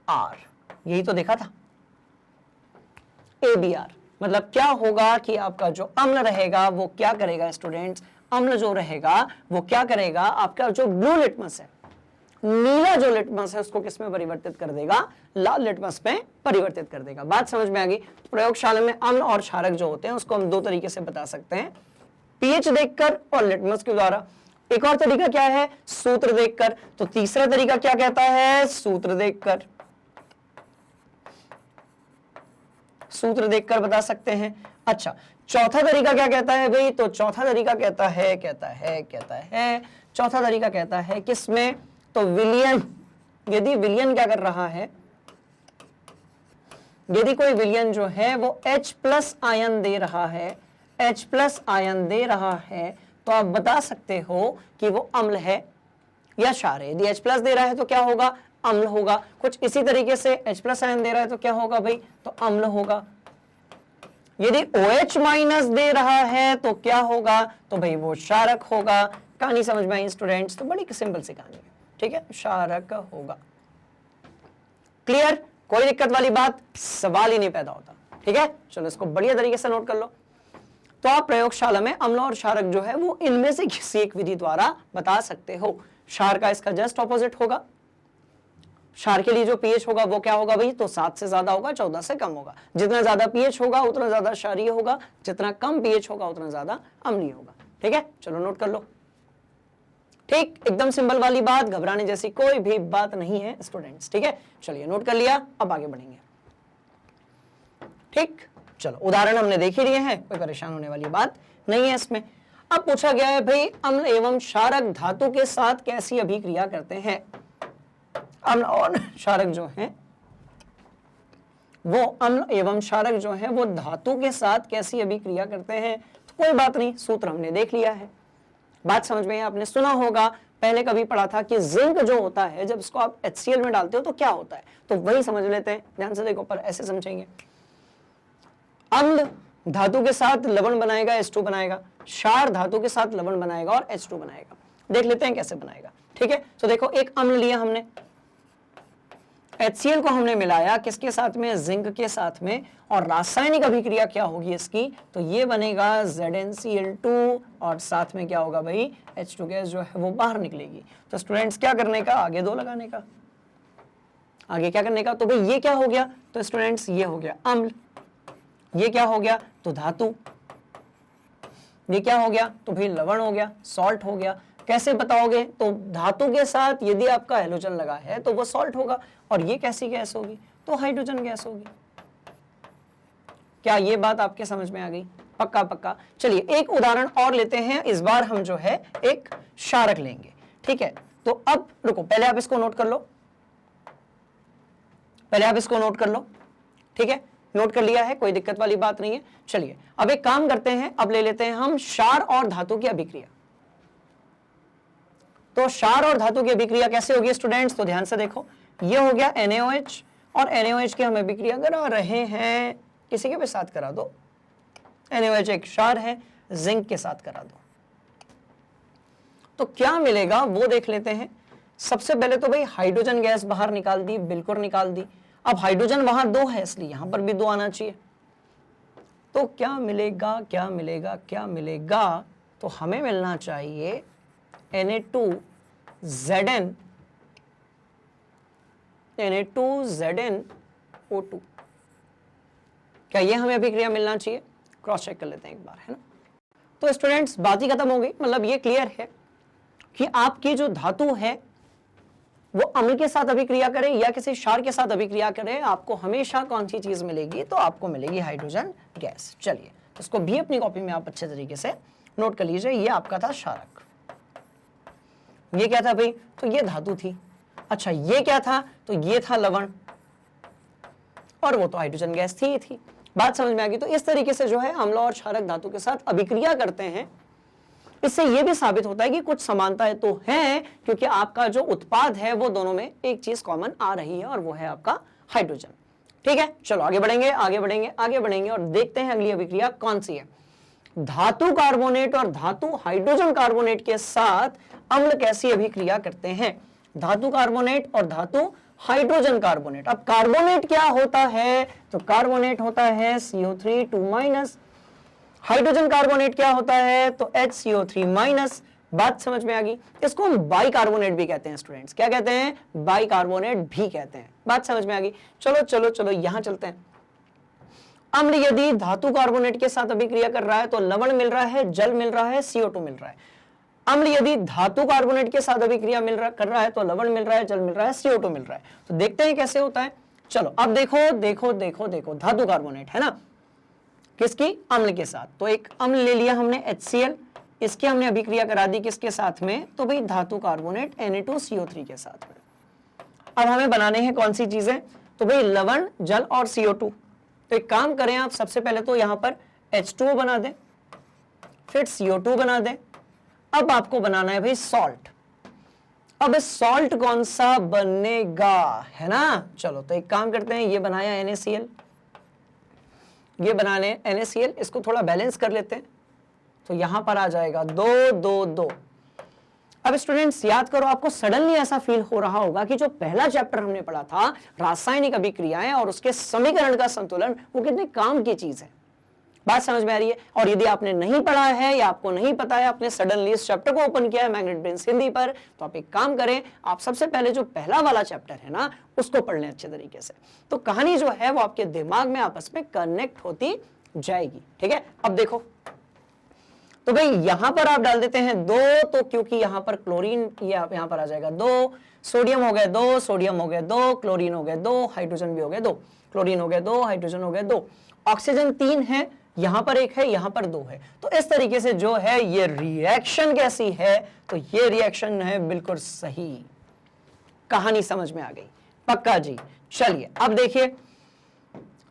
R, यही तो देखा था। ABR मतलब क्या होगा कि आपका जो अम्ल रहेगा वो क्या करेगा स्टूडेंट्स? अम्ल जो रहेगा वो क्या करेगा? आपका जो ब्लू लिटमस है, नीला जो लिटमस है, उसको किस में परिवर्तित कर देगा? लाल लिटमस में परिवर्तित कर देगा। बात समझ में आ गई? प्रयोगशाला में अम्ल और क्षारक जो होते हैं उसको हम 2 तरीके से बता सकते हैं, पीएच देखकर और लिटमस के द्वारा। एक और तरीका क्या है? सूत्र देखकर। तो तीसरा तरीका क्या कहता है? सूत्र देखकर। सूत्र देखकर बता सकते हैं। अच्छा, चौथा तरीका क्या कहता है भाई? तो चौथा तरीका कहता है चौथा तरीका कहता है किसमें? तो विलयन। यदि विलयन क्या कर रहा है? यदि कोई विलयन जो है वो H+ आयन दे रहा है, H+ आयन दे रहा है, तो आप बता सकते हो कि वो अम्ल है या क्षार है। यदि H+ दे रहा है तो क्या होगा? अम्ल होगा। कुछ इसी तरीके से H+ आयन दे रहा है तो क्या होगा भाई? तो अम्ल होगा। यदि OH- दे रहा है तो क्या होगा? तो भाई वो क्षारक होगा। कहानी समझ में आई स्टूडेंट्स? तो बड़ी सिंपल सी कहानी है। ठीक है, क्षारक होगा। क्लियर, कोई दिक्कत वाली बात, सवाल ही नहीं पैदा होता। ठीक है, चलो इसको बढ़िया तरीके से नोट कर लो। तो आप प्रयोगशाला में अम्ल और क्षारक जो है वो इनमें से किसी एक विधि द्वारा बता सकते हो। क्षार का इसका जस्ट ऑपोजिट होगा। क्षार के लिए जो पीएच होगा वो क्या होगा भाई, तो 7 से ज्यादा होगा, 14 से कम होगा। जितना ज्यादा पीएच होगा उतना ज्यादा क्षारीय होगा, जितना कम पीएच होगा उतना ज्यादा अम्लीय होगा। ठीक है, चलो नोट कर लो। ठीक, एकदम सिंपल वाली बात, घबराने जैसी कोई भी बात नहीं है स्टूडेंट्स। ठीक है, चलिए नोट कर लिया, अब आगे बढ़ेंगे। ठीक, चलो उदाहरण हमने देख ही लिए हैं, कोई परेशान होने वाली बात नहीं है इसमें। अब पूछा गया है भाई अम्ल एवं क्षारक धातु के साथ कैसी अभिक्रिया करते हैं। अम्ल और क्षारक जो है वो अम्ल एवं क्षारक जो है वो धातु के साथ कैसी अभिक्रिया करते हैं। तो कोई बात नहीं, सूत्र हमने देख लिया है, बात समझ में आपने सुना होगा, पहले कभी पढ़ा था कि जिंक जो होता है जब इसको आप HCl में डालते हो तो क्या होता है, तो वही समझ लेते हैं। ध्यान से देखो, पर ऐसे समझेंगे। अम्ल धातु के साथ लवण बनाएगा, H2 बनाएगा। क्षार धातु के साथ लवण बनाएगा और H2 बनाएगा। देख लेते हैं कैसे बनाएगा। ठीक है, तो देखो एक अम्ल लिया हमने, HCl को हमने मिलाया किसके साथ में, जिंक के साथ में, और रासायनिक अभिक्रिया क्या होगी इसकी, तो ये बनेगा ZnCl2 और साथ में क्या होगा भाई, H2 गैस जो है वो बाहर निकलेगी। तो स्टूडेंट्स क्या करने का, आगे 2 लगाने का, आगे क्या करने का, तो भाई ये क्या हो गया, तो स्टूडेंट्स ये हो गया अम्ल, ये क्या हो गया, तो धातु, ये क्या हो गया, तो भाई लवण हो गया, सॉल्ट हो गया। कैसे बताओगे, तो धातु के साथ यदि आपका हैलोजन लगा है तो वो सॉल्ट होगा, और ये कैसी गैस होगी, तो हाइड्रोजन गैस होगी। क्या ये बात आपके समझ में आ गई, पक्का पक्का। चलिए एक उदाहरण और लेते हैं, इस बार हम जो है एक क्षारक लेंगे। ठीक है, तो अब रुको, पहले आप इसको नोट कर लो, पहले आप इसको नोट कर लो। ठीक है, नोट कर लिया है, कोई दिक्कत वाली बात नहीं है। चलिए अब एक काम करते हैं, अब ले लेते हैं हम क्षार और धातु की अभिक्रिया। तो क्षार और धातु की अभिक्रिया कैसे होगी स्टूडेंट्स, तो ध्यान से देखो, ये हो गया NaOH, और NaOH की हम अभिक्रिया करा रहे हैं, किसी के भी साथ करा दो, NaOH एक क्षार है, जिंक के साथ करा दो, तो क्या मिलेगा वो देख लेते हैं। सबसे पहले तो भाई हाइड्रोजन गैस बाहर निकाल दी, बिल्कुल निकाल दी। अब हाइड्रोजन वहां 2 है इसलिए यहां पर भी 2 आना चाहिए। तो क्या मिलेगा, क्या मिलेगा, क्या मिलेगा, तो हमें मिलना चाहिए Na2Zn, Na2ZnO2। क्या ये हमें अभिक्रिया मिलना चाहिए, क्रॉस चेक कर लेते हैं एक बार, है ना। तो स्टूडेंट्स बात ही खत्म हो गई, मतलब ये क्लियर है कि आपकी जो धातु है वो अम्ल के साथ अभिक्रिया करे या किसी क्षार के साथ अभिक्रिया करे, आपको हमेशा कौन सी चीज मिलेगी, तो आपको मिलेगी हाइड्रोजन गैस। चलिए इसको भी अपनी कॉपी में आप अच्छे तरीके से नोट कर लीजिए। ये आपका था क्षारक, ये क्या था भाई, तो ये धातु थी। अच्छा ये क्या था, तो ये था लवण, और वो तो हाइड्रोजन गैस थी ही थी। बात समझ में आ गई। तो इस तरीके से जो है अम्ल और क्षारक धातु के साथ अभिक्रिया करते हैं। इससे यह भी साबित होता है कि कुछ समानताएं तो हैं, क्योंकि आपका जो उत्पाद है वो दोनों में एक चीज कॉमन आ रही है, और वो है आपका हाइड्रोजन। ठीक है, चलो आगे बढ़ेंगे, आगे बढ़ेंगे, आगे बढ़ेंगे, और देखते हैं अगली अभिक्रिया कौन सी है। धातु कार्बोनेट और धातु हाइड्रोजन कार्बोनेट के साथ अम्ल कैसी अभिक्रिया करते हैं। धातु कार्बोनेट और धातु हाइड्रोजन कार्बोनेट। अब कार्बोनेट क्या होता है, तो कार्बोनेट होता है CO3 2-। हाइड्रोजन कार्बोनेट क्या होता है, तो HCO3-। बात समझ में आ गई। इसको हम बाइकार्बोनेट भी कहते हैं स्टूडेंट्स, क्या कहते हैं, बाइकार्बोनेट भी कहते हैं। बात समझ में आ गई। चलो चलो चलो यहां चलते हैं। अम्ल यदि धातु कार्बोनेट के साथ अभिक्रिया कर रहा है तो लवण मिल रहा है, जल मिल रहा है, CO2 मिल रहा है। अम्ल यदि धातु कार्बोनेट के साथ अभिक्रिया कर रहा है तो लवण मिल रहा है, जल मिल रहा है, CO2 मिल रहा है। तो देखते हैं कैसे होता है। चलो अब देखो देखो देखो देखो, धातु कार्बोनेट है ना, किसकी, अम्ल के साथ। तो एक अम्ल ले लिया हमने HCl, इसकी हमने अभिक्रिया करा दी किसके साथ में, तो भाई धातु कार्बोनेट Na2CO3 के साथ में। अब हमें बनाने हैं कौन सी चीजें, तो भाई लवण, जल और CO2। तो एक काम करें आप, सबसे पहले तो यहां पर H2O बना दें, फिर CO2 बना दें। अब आपको बनाना है भाई सॉल्ट। अब सॉल्ट कौन सा बनेगा, है ना। चलो तो एक काम करते हैं, ये बनाया NaCl, ये बना लें NaCl, इसको थोड़ा बैलेंस कर लेते हैं। तो यहां पर आ जाएगा 2 2 2। अब स्टूडेंट्स याद करो, आपको सडनली ऐसा फील हो रहा होगा कि जो पहला चैप्टर हमने पढ़ा था रासायनिक अभिक्रियाएं और उसके समीकरण का संतुलन, वो कितने काम की चीज है। बात समझ में आ रही है? और यदि आपने नहीं पढ़ा है या आपको नहीं पता है, आपने सडनली इस चैप्टर को ओपन किया है मैग्नेट ब्रेन्स हिंदी पर, तो आप एक काम करें, आप सबसे पहले जो पहला वाला चैप्टर है ना उसको पढ़ लें अच्छे तरीके से। तो कहानी जो है वो आपके दिमाग में आपस में कनेक्ट होती जाएगी। ठीक है, अब देखो, तो भाई यहां पर आप डाल देते हैं 2, तो क्योंकि यहां पर क्लोरीन, ये यहां पर आ जाएगा 2, सोडियम हो गया 2, सोडियम हो गया 2, क्लोरीन हो गया 2, हाइड्रोजन भी हो गया 2, क्लोरीन हो गया 2, हाइड्रोजन हो गया 2, ऑक्सीजन 3 है, यहां पर 1 है, यहां पर 2 है। तो इस तरीके से जो है ये रिएक्शन कैसी है, तो ये रिएक्शन है बिल्कुल सही। कहानी समझ में आ गई? पक्का जी। चलिए अब देखिए,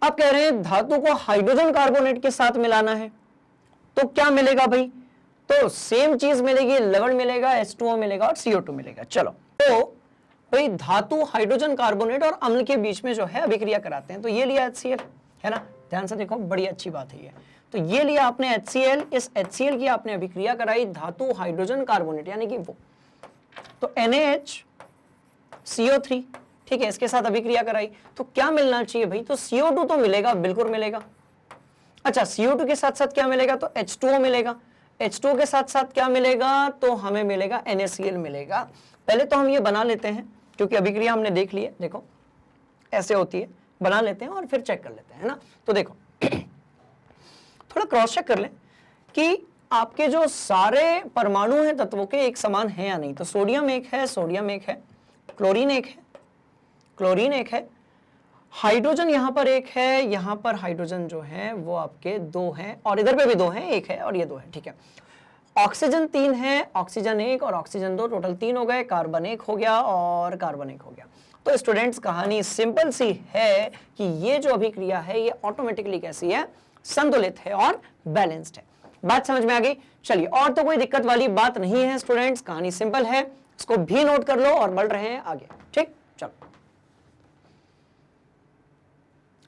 अब कह रहे हैं धातु को हाइड्रोजन कार्बोनेट के साथ मिलाना है, तो क्या मिलेगा भाई? तो सेम चीज मिलेगी, लवण मिलेगा, H2O मिलेगा और CO2 मिलेगा। चलो, तो भाई धातु हाइड्रोजन कार्बोनेट और अम्ल के बीच में जो है अभिक्रिया कराते हैं, तो ये लिया HCl, है ना? ध्यान से देखो, बड़ी अच्छी बात है ये। तो ये लिया आपने HCl, इस HCl की आपने अभिक्रिया कराई धातु हाइड्रोजन कार्बोनेट यानी कि वो, तो NaHCO3, ठीक है, इसके साथ अभिक्रिया कराई, तो क्या मिलना चाहिए भाई? तो CO2 तो मिलेगा, बिल्कुल मिलेगा। अच्छा, CO2 के साथ साथ क्या मिलेगा? तो H2O मिलेगा। H2O के साथ साथ क्या मिलेगा? तो हमें मिलेगा NaCl मिलेगा। पहले तो हम ये बना लेते हैं, क्योंकि अभिक्रिया हमने देख ली है, देखो ऐसे होती है, बना लेते हैं और फिर चेक कर लेते हैं, है ना? तो देखो थोड़ा क्रॉस चेक कर लें कि आपके जो सारे परमाणु हैं तत्वों के एक समान है या नहीं। तो सोडियम 1 है, सोडियम 1 है, क्लोरीन 1 है, क्लोरीन 1 है, हाइड्रोजन यहां पर 1 है, यहां पर हाइड्रोजन जो है वो आपके 2 हैं, और इधर पे भी 2 हैं, 1 है और ये 2 है। ठीक है, ऑक्सीजन 3 है, ऑक्सीजन 1 और ऑक्सीजन 2, टोटल 3 हो गए, कार्बन 1 हो गया और कार्बन 1 हो गया। तो स्टूडेंट्स कहानी सिंपल सी है कि ये जो अभिक्रिया है ये ऑटोमेटिकली कैसी है? संतुलित है और बैलेंस्ड है। बात समझ में आ गई? चलिए, और तो कोई दिक्कत वाली बात नहीं है स्टूडेंट्स, कहानी सिंपल है, इसको भी नोट कर लो और बढ़ रहे हैं आगे। ठीक, चलो।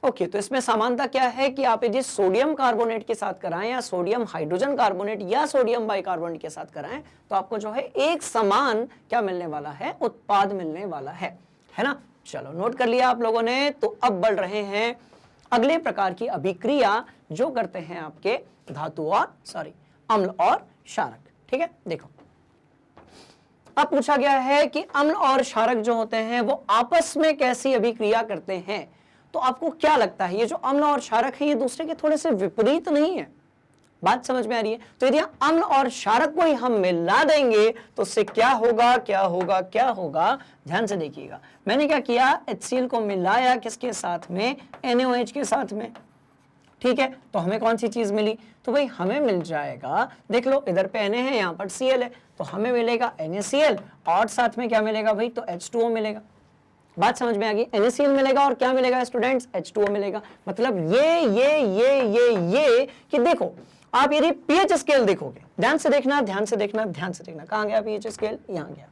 ओके, तो इसमें समानता क्या है कि आप यदि सोडियम कार्बोनेट के साथ कराएं या सोडियम हाइड्रोजन कार्बोनेट या सोडियम बाइकार्बोनेट के साथ कराएं, तो आपको जो है एक समान क्या मिलने वाला है? उत्पाद मिलने वाला है ना? चलो, नोट कर लिया आप लोगों ने। तो अब बढ़ रहे हैं अगले प्रकार की अभिक्रिया जो करते हैं आपके धातु और अम्ल और क्षारक। ठीक है, देखो अब पूछा गया है कि अम्ल और क्षारक जो होते हैं वो आपस में कैसी अभिक्रिया करते हैं। तो आपको क्या लगता है, ये जो अम्ल और क्षारक है ये दूसरे के थोड़े से विपरीत नहीं है? बात समझ में आ रही है? तो यदि अम्ल और क्षारक को ही हम मिला देंगे तो उससे क्या होगा, क्या होगा, क्या होगा? ध्यान से देखिएगा, मैंने क्या किया, HCl को मिलाया किसके साथ में? NaOH के साथ में। ठीक है, तो हमें कौन सी चीज मिली? तो भाई हमें मिल जाएगा, देख लो इधर पे Na है, यहाँ पर Cl है, तो हमें मिलेगा NaCl और साथ में क्या मिलेगा भाई? तो H2O मिलेगा। बात समझ में आ गई? NaCl मिलेगा और क्या मिलेगा स्टूडेंट्स? H2O मिलेगा। मतलब ये कि देखो, आप यदि पीएच स्केल देखोगे, ध्यान से देखना, ध्यान से देखना, ध्यान से देखना, कहां गया पीएच स्केल? यहां गया।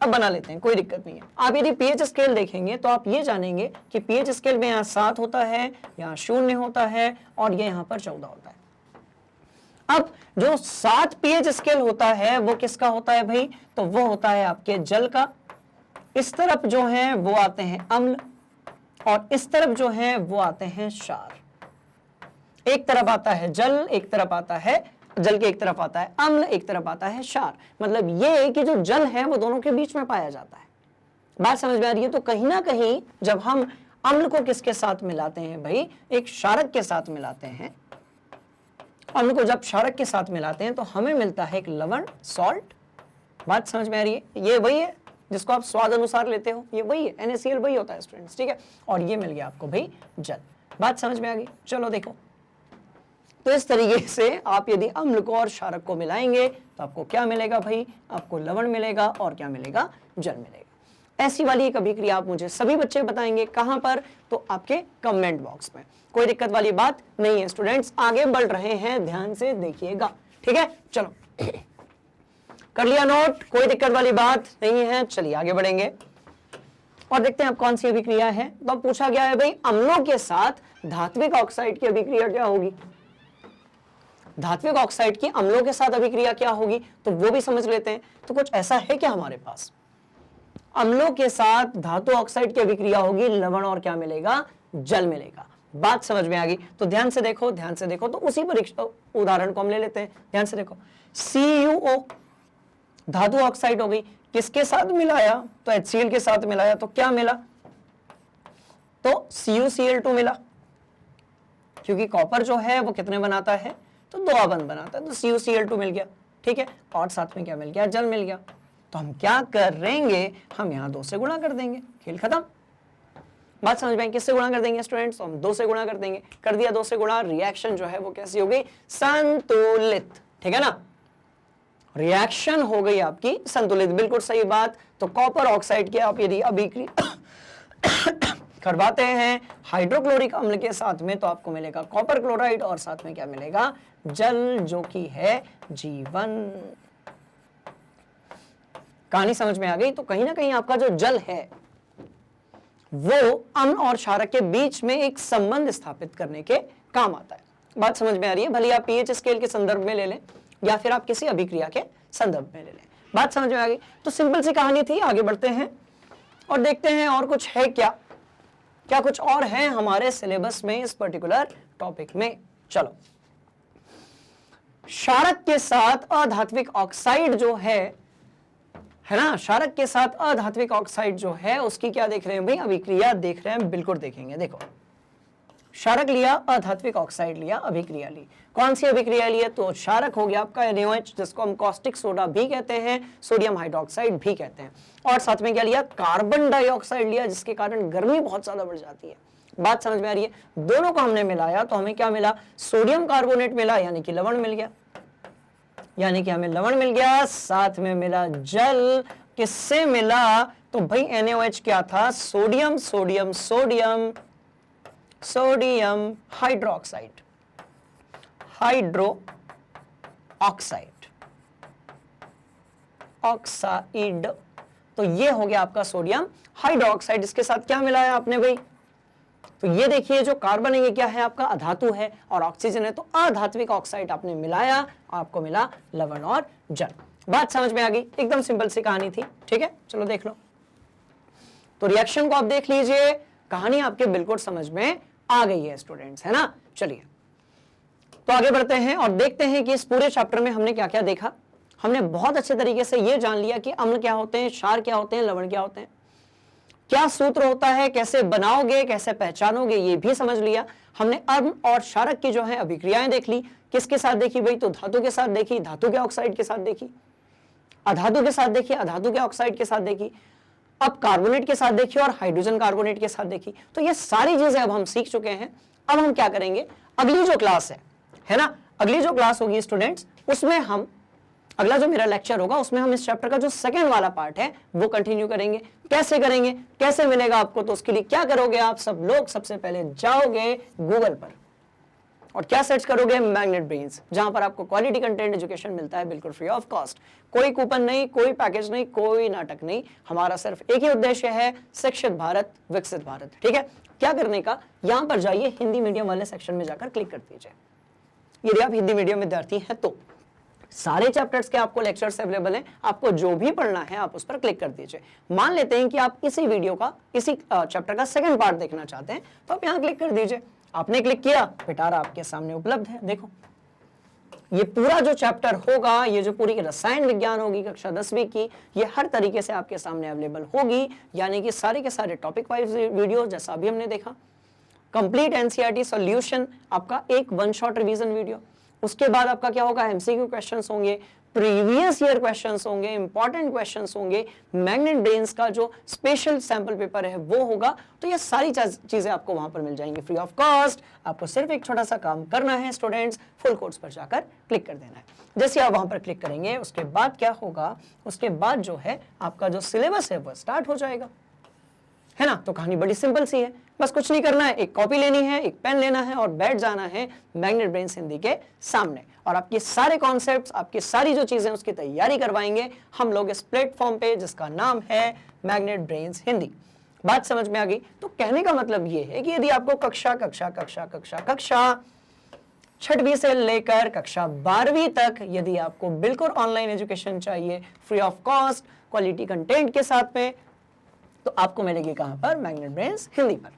अब बना लेते हैं, कोई दिक्कत नहीं है। आप यदि पीएच स्केल देखेंगे तो आप ये जानेंगे कि पीएच स्केल में यहाँ 7 होता है, यहाँ 0 होता है और ये यहाँ पर 14 होता है। अब जो 7 पीएच स्केल होता है वो किसका होता है भाई? तो वो होता है आपके जल का। इस तरफ जो है वो आते हैं अम्ल और इस तरफ जो है वो आते हैं क्षार। एक तरफ आता है जल, एक तरफ आता है जल के एक तरफ आता है अम्ल, एक तरफ आता है क्षार। मतलब ये कि जो जल है वो दोनों के बीच में पाया जाता है। बात समझ में आ रही है? तो कहीं ना कहीं जब हम अम्ल को किसके साथ मिलाते हैं भाई? एक क्षारक के साथ मिलाते हैं। अम्ल को जब क्षारक के साथ मिलाते हैं तो हमें मिलता है एक लवण, सॉल्ट। बात समझ में आ रही है? ये वही है जिसको आप स्वाद अनुसार लेते हो, ये वही है, NaCl वही होता है स्टूडेंट्स। ठीक है, और ये मिल गया आपको भाई जल। बात समझ में आ गई? चलो देखो, तो इस तरीके से आप यदि अम्ल को और क्षारक को मिलाएंगे तो आपको क्या मिलेगा भाई? आपको लवण मिलेगा और क्या मिलेगा? जल मिलेगा। ऐसी वाली एक अभिक्रिया आप मुझे सभी बच्चे बताएंगे, कहां पर? तो आपके कमेंट बॉक्स में। कोई दिक्कत वाली बात नहीं है स्टूडेंट्स, आगे बढ़ रहे हैं, ध्यान से देखिएगा। ठीक है, चलो कर लिया नोट, कोई दिक्कत वाली बात नहीं है। चलिए आगे बढ़ेंगे और देखते हैं अब कौन सी अभिक्रिया है। तो अब पूछा गया है भाई अम्लों के साथ धात्विक ऑक्साइड की अभिक्रिया क्या होगी? धात्विक ऑक्साइड की अम्लों के साथ अभिक्रिया क्या होगी, तो वो भी समझ लेते हैं। तो कुछ ऐसा है क्या हमारे पास, अम्लों के साथ धातु ऑक्साइड की अभिक्रिया होगी, लवण और क्या मिलेगा, जल मिलेगा। बात समझ में आ गई? तो ध्यान से देखो, ध्यान से देखो। तो उसी परीक्षा उदाहरण को हम ले लेते हैं, ध्यान से देखो। CuO धातु ऑक्साइड हो गई, किसके साथ मिलाया, तो HCl के साथ मिलाया, तो क्या मिला, तो CuCl2 मिला, क्योंकि कॉपर जो है वो कितने बनाता है, तो 2 आबंध बनाता है, तो CuCl2 मिल गया, ठीक है। और साथ में क्या मिल गया, जल मिल गया। तो हम क्या करेंगे, हम यहाँ 2 से गुणा कर देंगे, खेल खत्म। बात समझ में? किससे गुणा कर देंगे स्टूडेंट्स, तो हम 2 से गुणा कर देंगे। कर दिया 2 से गुणा, रिएक्शन जो है वो कैसी हो गई, संतुलित, ठीक है ना। रिएक्शन हो गई आपकी संतुलित, बिल्कुल सही बात। तो कॉपर ऑक्साइड की आप यदि अभिक्रिया करवाते हैं हाइड्रोक्लोरिक अम्ल के साथ में, तो आपको मिलेगा कॉपर क्लोराइड और साथ में क्या मिलेगा, जल, जो कि है जीवन। कहानी समझ में आ गई? तो कहीं ना कहीं आपका जो जल है वो अम्ल और क्षारक के बीच में एक संबंध स्थापित करने के काम आता है। बात समझ में आ रही है? भले आप पीएच स्केल के संदर्भ में ले लें या फिर आप किसी अभिक्रिया के संदर्भ में ले लें। बात समझ में आ गई? तो सिंपल सी कहानी थी। आगे बढ़ते हैं और देखते हैं और कुछ है क्या, क्या कुछ और है हमारे सिलेबस में इस पर्टिकुलर टॉपिक में। चलो, क्षारक के साथ अधात्विक ऑक्साइड जो है ना, क्षारक के साथ अधात्विक ऑक्साइड जो है उसकी क्या देख रहे हैं भाई, अभिक्रिया देख रहे हैं, बिल्कुल देखेंगे। देखो, क्षारक लिया, अधात्विक ऑक्साइड लिया, अभिक्रिया ली। कौन सी अभिक्रिया ली है, तो क्षारक हो गया आपका NaOH, जिसको हम कॉस्टिक सोडा भी कहते हैं, सोडियम हाइड्रोक्साइड भी कहते हैं। और साथ में क्या लिया, कार्बन डाइऑक्साइड लिया, जिसके कारण गर्मी बहुत ज्यादा बढ़ जाती है। बात समझ में आ रही है? दोनों को हमने मिलाया तो हमें क्या मिला, सोडियम कार्बोनेट मिला, यानी कि लवण मिल गया, यानी कि हमें लवण मिल गया, साथ में मिला जल। किससे मिला, तो भाई NaOH क्या था, sodium sodium sodium sodium hydroxide, hydro oxide, oxide. तो ये हो गया आपका सोडियम हाइड्रोक्साइड। इसके साथ क्या मिलाया आपने भाई, तो ये देखिए जो कार्बन है ये क्या है आपका, अधातु है, और ऑक्सीजन है, तो अधात्विक ऑक्साइड आपने मिलाया, आपको मिला लवण और जल। बात समझ में आ गई? एकदम सिंपल सी कहानी थी, ठीक है। चलो देख लो, तो रिएक्शन को आप देख लीजिए, कहानी आपके बिल्कुल समझ में आ गई है स्टूडेंट्स, है ना। चलिए तो आगे बढ़ते हैं और देखते हैं कि इस पूरे चैप्टर में हमने क्या क्या देखा। हमने बहुत अच्छे तरीके से ये जान लिया कि अम्ल क्या होते हैं, क्षार क्या होते हैं, लवण क्या होते हैं, क्या सूत्र होता है, कैसे बनाओगे, कैसे पहचानोगे, ये भी समझ लिया हमने। अम्ल और क्षारक की जो है अभिक्रियाएं देख ली। किसके साथ देखी भाई, तो धातु के साथ देखी, धातु के ऑक्साइड के साथ देखी, अधातु के साथ देखी, अधातु के ऑक्साइड के साथ देखी, अब कार्बोनेट के साथ देखी और हाइड्रोजन कार्बोनेट के साथ देखी। तो ये सारी चीजें अब हम सीख चुके हैं। अब हम क्या करेंगे, अगली जो क्लास है ना, अगली जो क्लास होगी स्टूडेंट्स, उसमें हम अगला जो मेरा लेक्चर होगा उसमें हम इस चैप्टर का जो सेकंड वाला पार्ट है वो कंटिन्यू करेंगे। कैसे करेंगे, कैसे मिलेगा आपको, तो उसके लिए क्या करोगे आप सब लोग, सबसे पहले जाओगे गूगल पर और क्या सर्च करोगे, मैग्नेट ब्रेन्स, जहां पर आपको क्वालिटी कंटेंट एजुकेशन मिलता है बिल्कुल फ्री ऑफ कॉस्ट। कोई कूपन नहीं, कोई पैकेज नहीं, कोई नाटक नहीं, हमारा सिर्फ एक ही उद्देश्य है, शिक्षित भारत विकसित भारत, ठीक है। क्या करने का, यहां पर जाइए, हिंदी मीडियम वाले सेक्शन में जाकर क्लिक कर दीजिए। यदि आप हिंदी मीडियम विद्यार्थी हैं तो सारे चैप्टर्स के आपको लेक्चर्स अवेलेबल हैं, आपको जो भी पढ़ना है आप उस पर क्लिक कर दीजिए। मान लेते हैं कि आप इसी वीडियो का, इसी चैप्टर का सेकंड पार्ट देखना चाहते हैं, तो आप यहाँ क्लिक कर दीजिए। आपने क्लिक किया, पिटारा आपके सामने उपलब्ध है। देखो, ये पूरा जो चैप्टर होगा, ये जो पूरी रसायन विज्ञान होगी कक्षा 10वीं की, ये हर तरीके से आपके सामने अवेलेबल होगी, यानी कि सारे के सारे टॉपिक वाइज वीडियो, जैसा अभी हमने देखा, कंप्लीट एनसीईआरटी सॉल्यूशन, आपका एक वन शॉट रिवीजन वीडियो। उसके बाद आपका क्या होगा, एमसीक्यू क्वेश्चंस होंगे, प्रीवियस ईयर क्वेश्चंस होंगे, इंपॉर्टेंट क्वेश्चंस होंगे, मैग्नेट ब्रेन्स का जो स्पेशल सैंपल पेपर है वो होगा। तो ये सारी चीजें आपको वहां पर मिल जाएंगी फ्री ऑफ कॉस्ट। आपको सिर्फ एक छोटा सा काम करना है स्टूडेंट्स, फुल कोर्स पर जाकर क्लिक कर देना है। जैसे आप वहां पर क्लिक करेंगे उसके बाद क्या होगा, उसके बाद जो है आपका जो सिलेबस है वो स्टार्ट हो जाएगा, है ना। तो कहानी बड़ी सिंपल सी है, बस कुछ नहीं करना है, एक कॉपी लेनी है, एक पेन लेना है और बैठ जाना है मैग्नेट ब्रेन्स हिंदी के सामने, और आपके सारे कॉन्सेप्ट्स, आपकी सारी जो चीजें उसकी तैयारी करवाएंगे हम लोग इस प्लेटफॉर्म पे, जिसका नाम है मैग्नेट ब्रेन्स हिंदी। बात समझ में आ गई? तो कहने का मतलब ये है कि यदि आपको कक्षा कक्षा कक्षा कक्षा कक्षा 6वीं से लेकर कक्षा 12वीं तक यदि आपको बिल्कुल ऑनलाइन एजुकेशन चाहिए free of cost quality content के साथ में, तो आपको मिलेगी कहां पर? मैग्नेट ब्रेन्स हिंदी पर।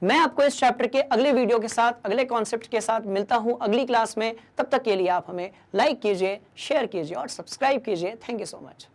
मैं आपको इस चैप्टर के अगले वीडियो के साथ अगले कॉन्सेप्ट के साथ मिलता हूं अगली क्लास में। तब तक के लिए आप हमें लाइक कीजिए, शेयर कीजिए और सब्सक्राइब कीजिए। Thank you so much.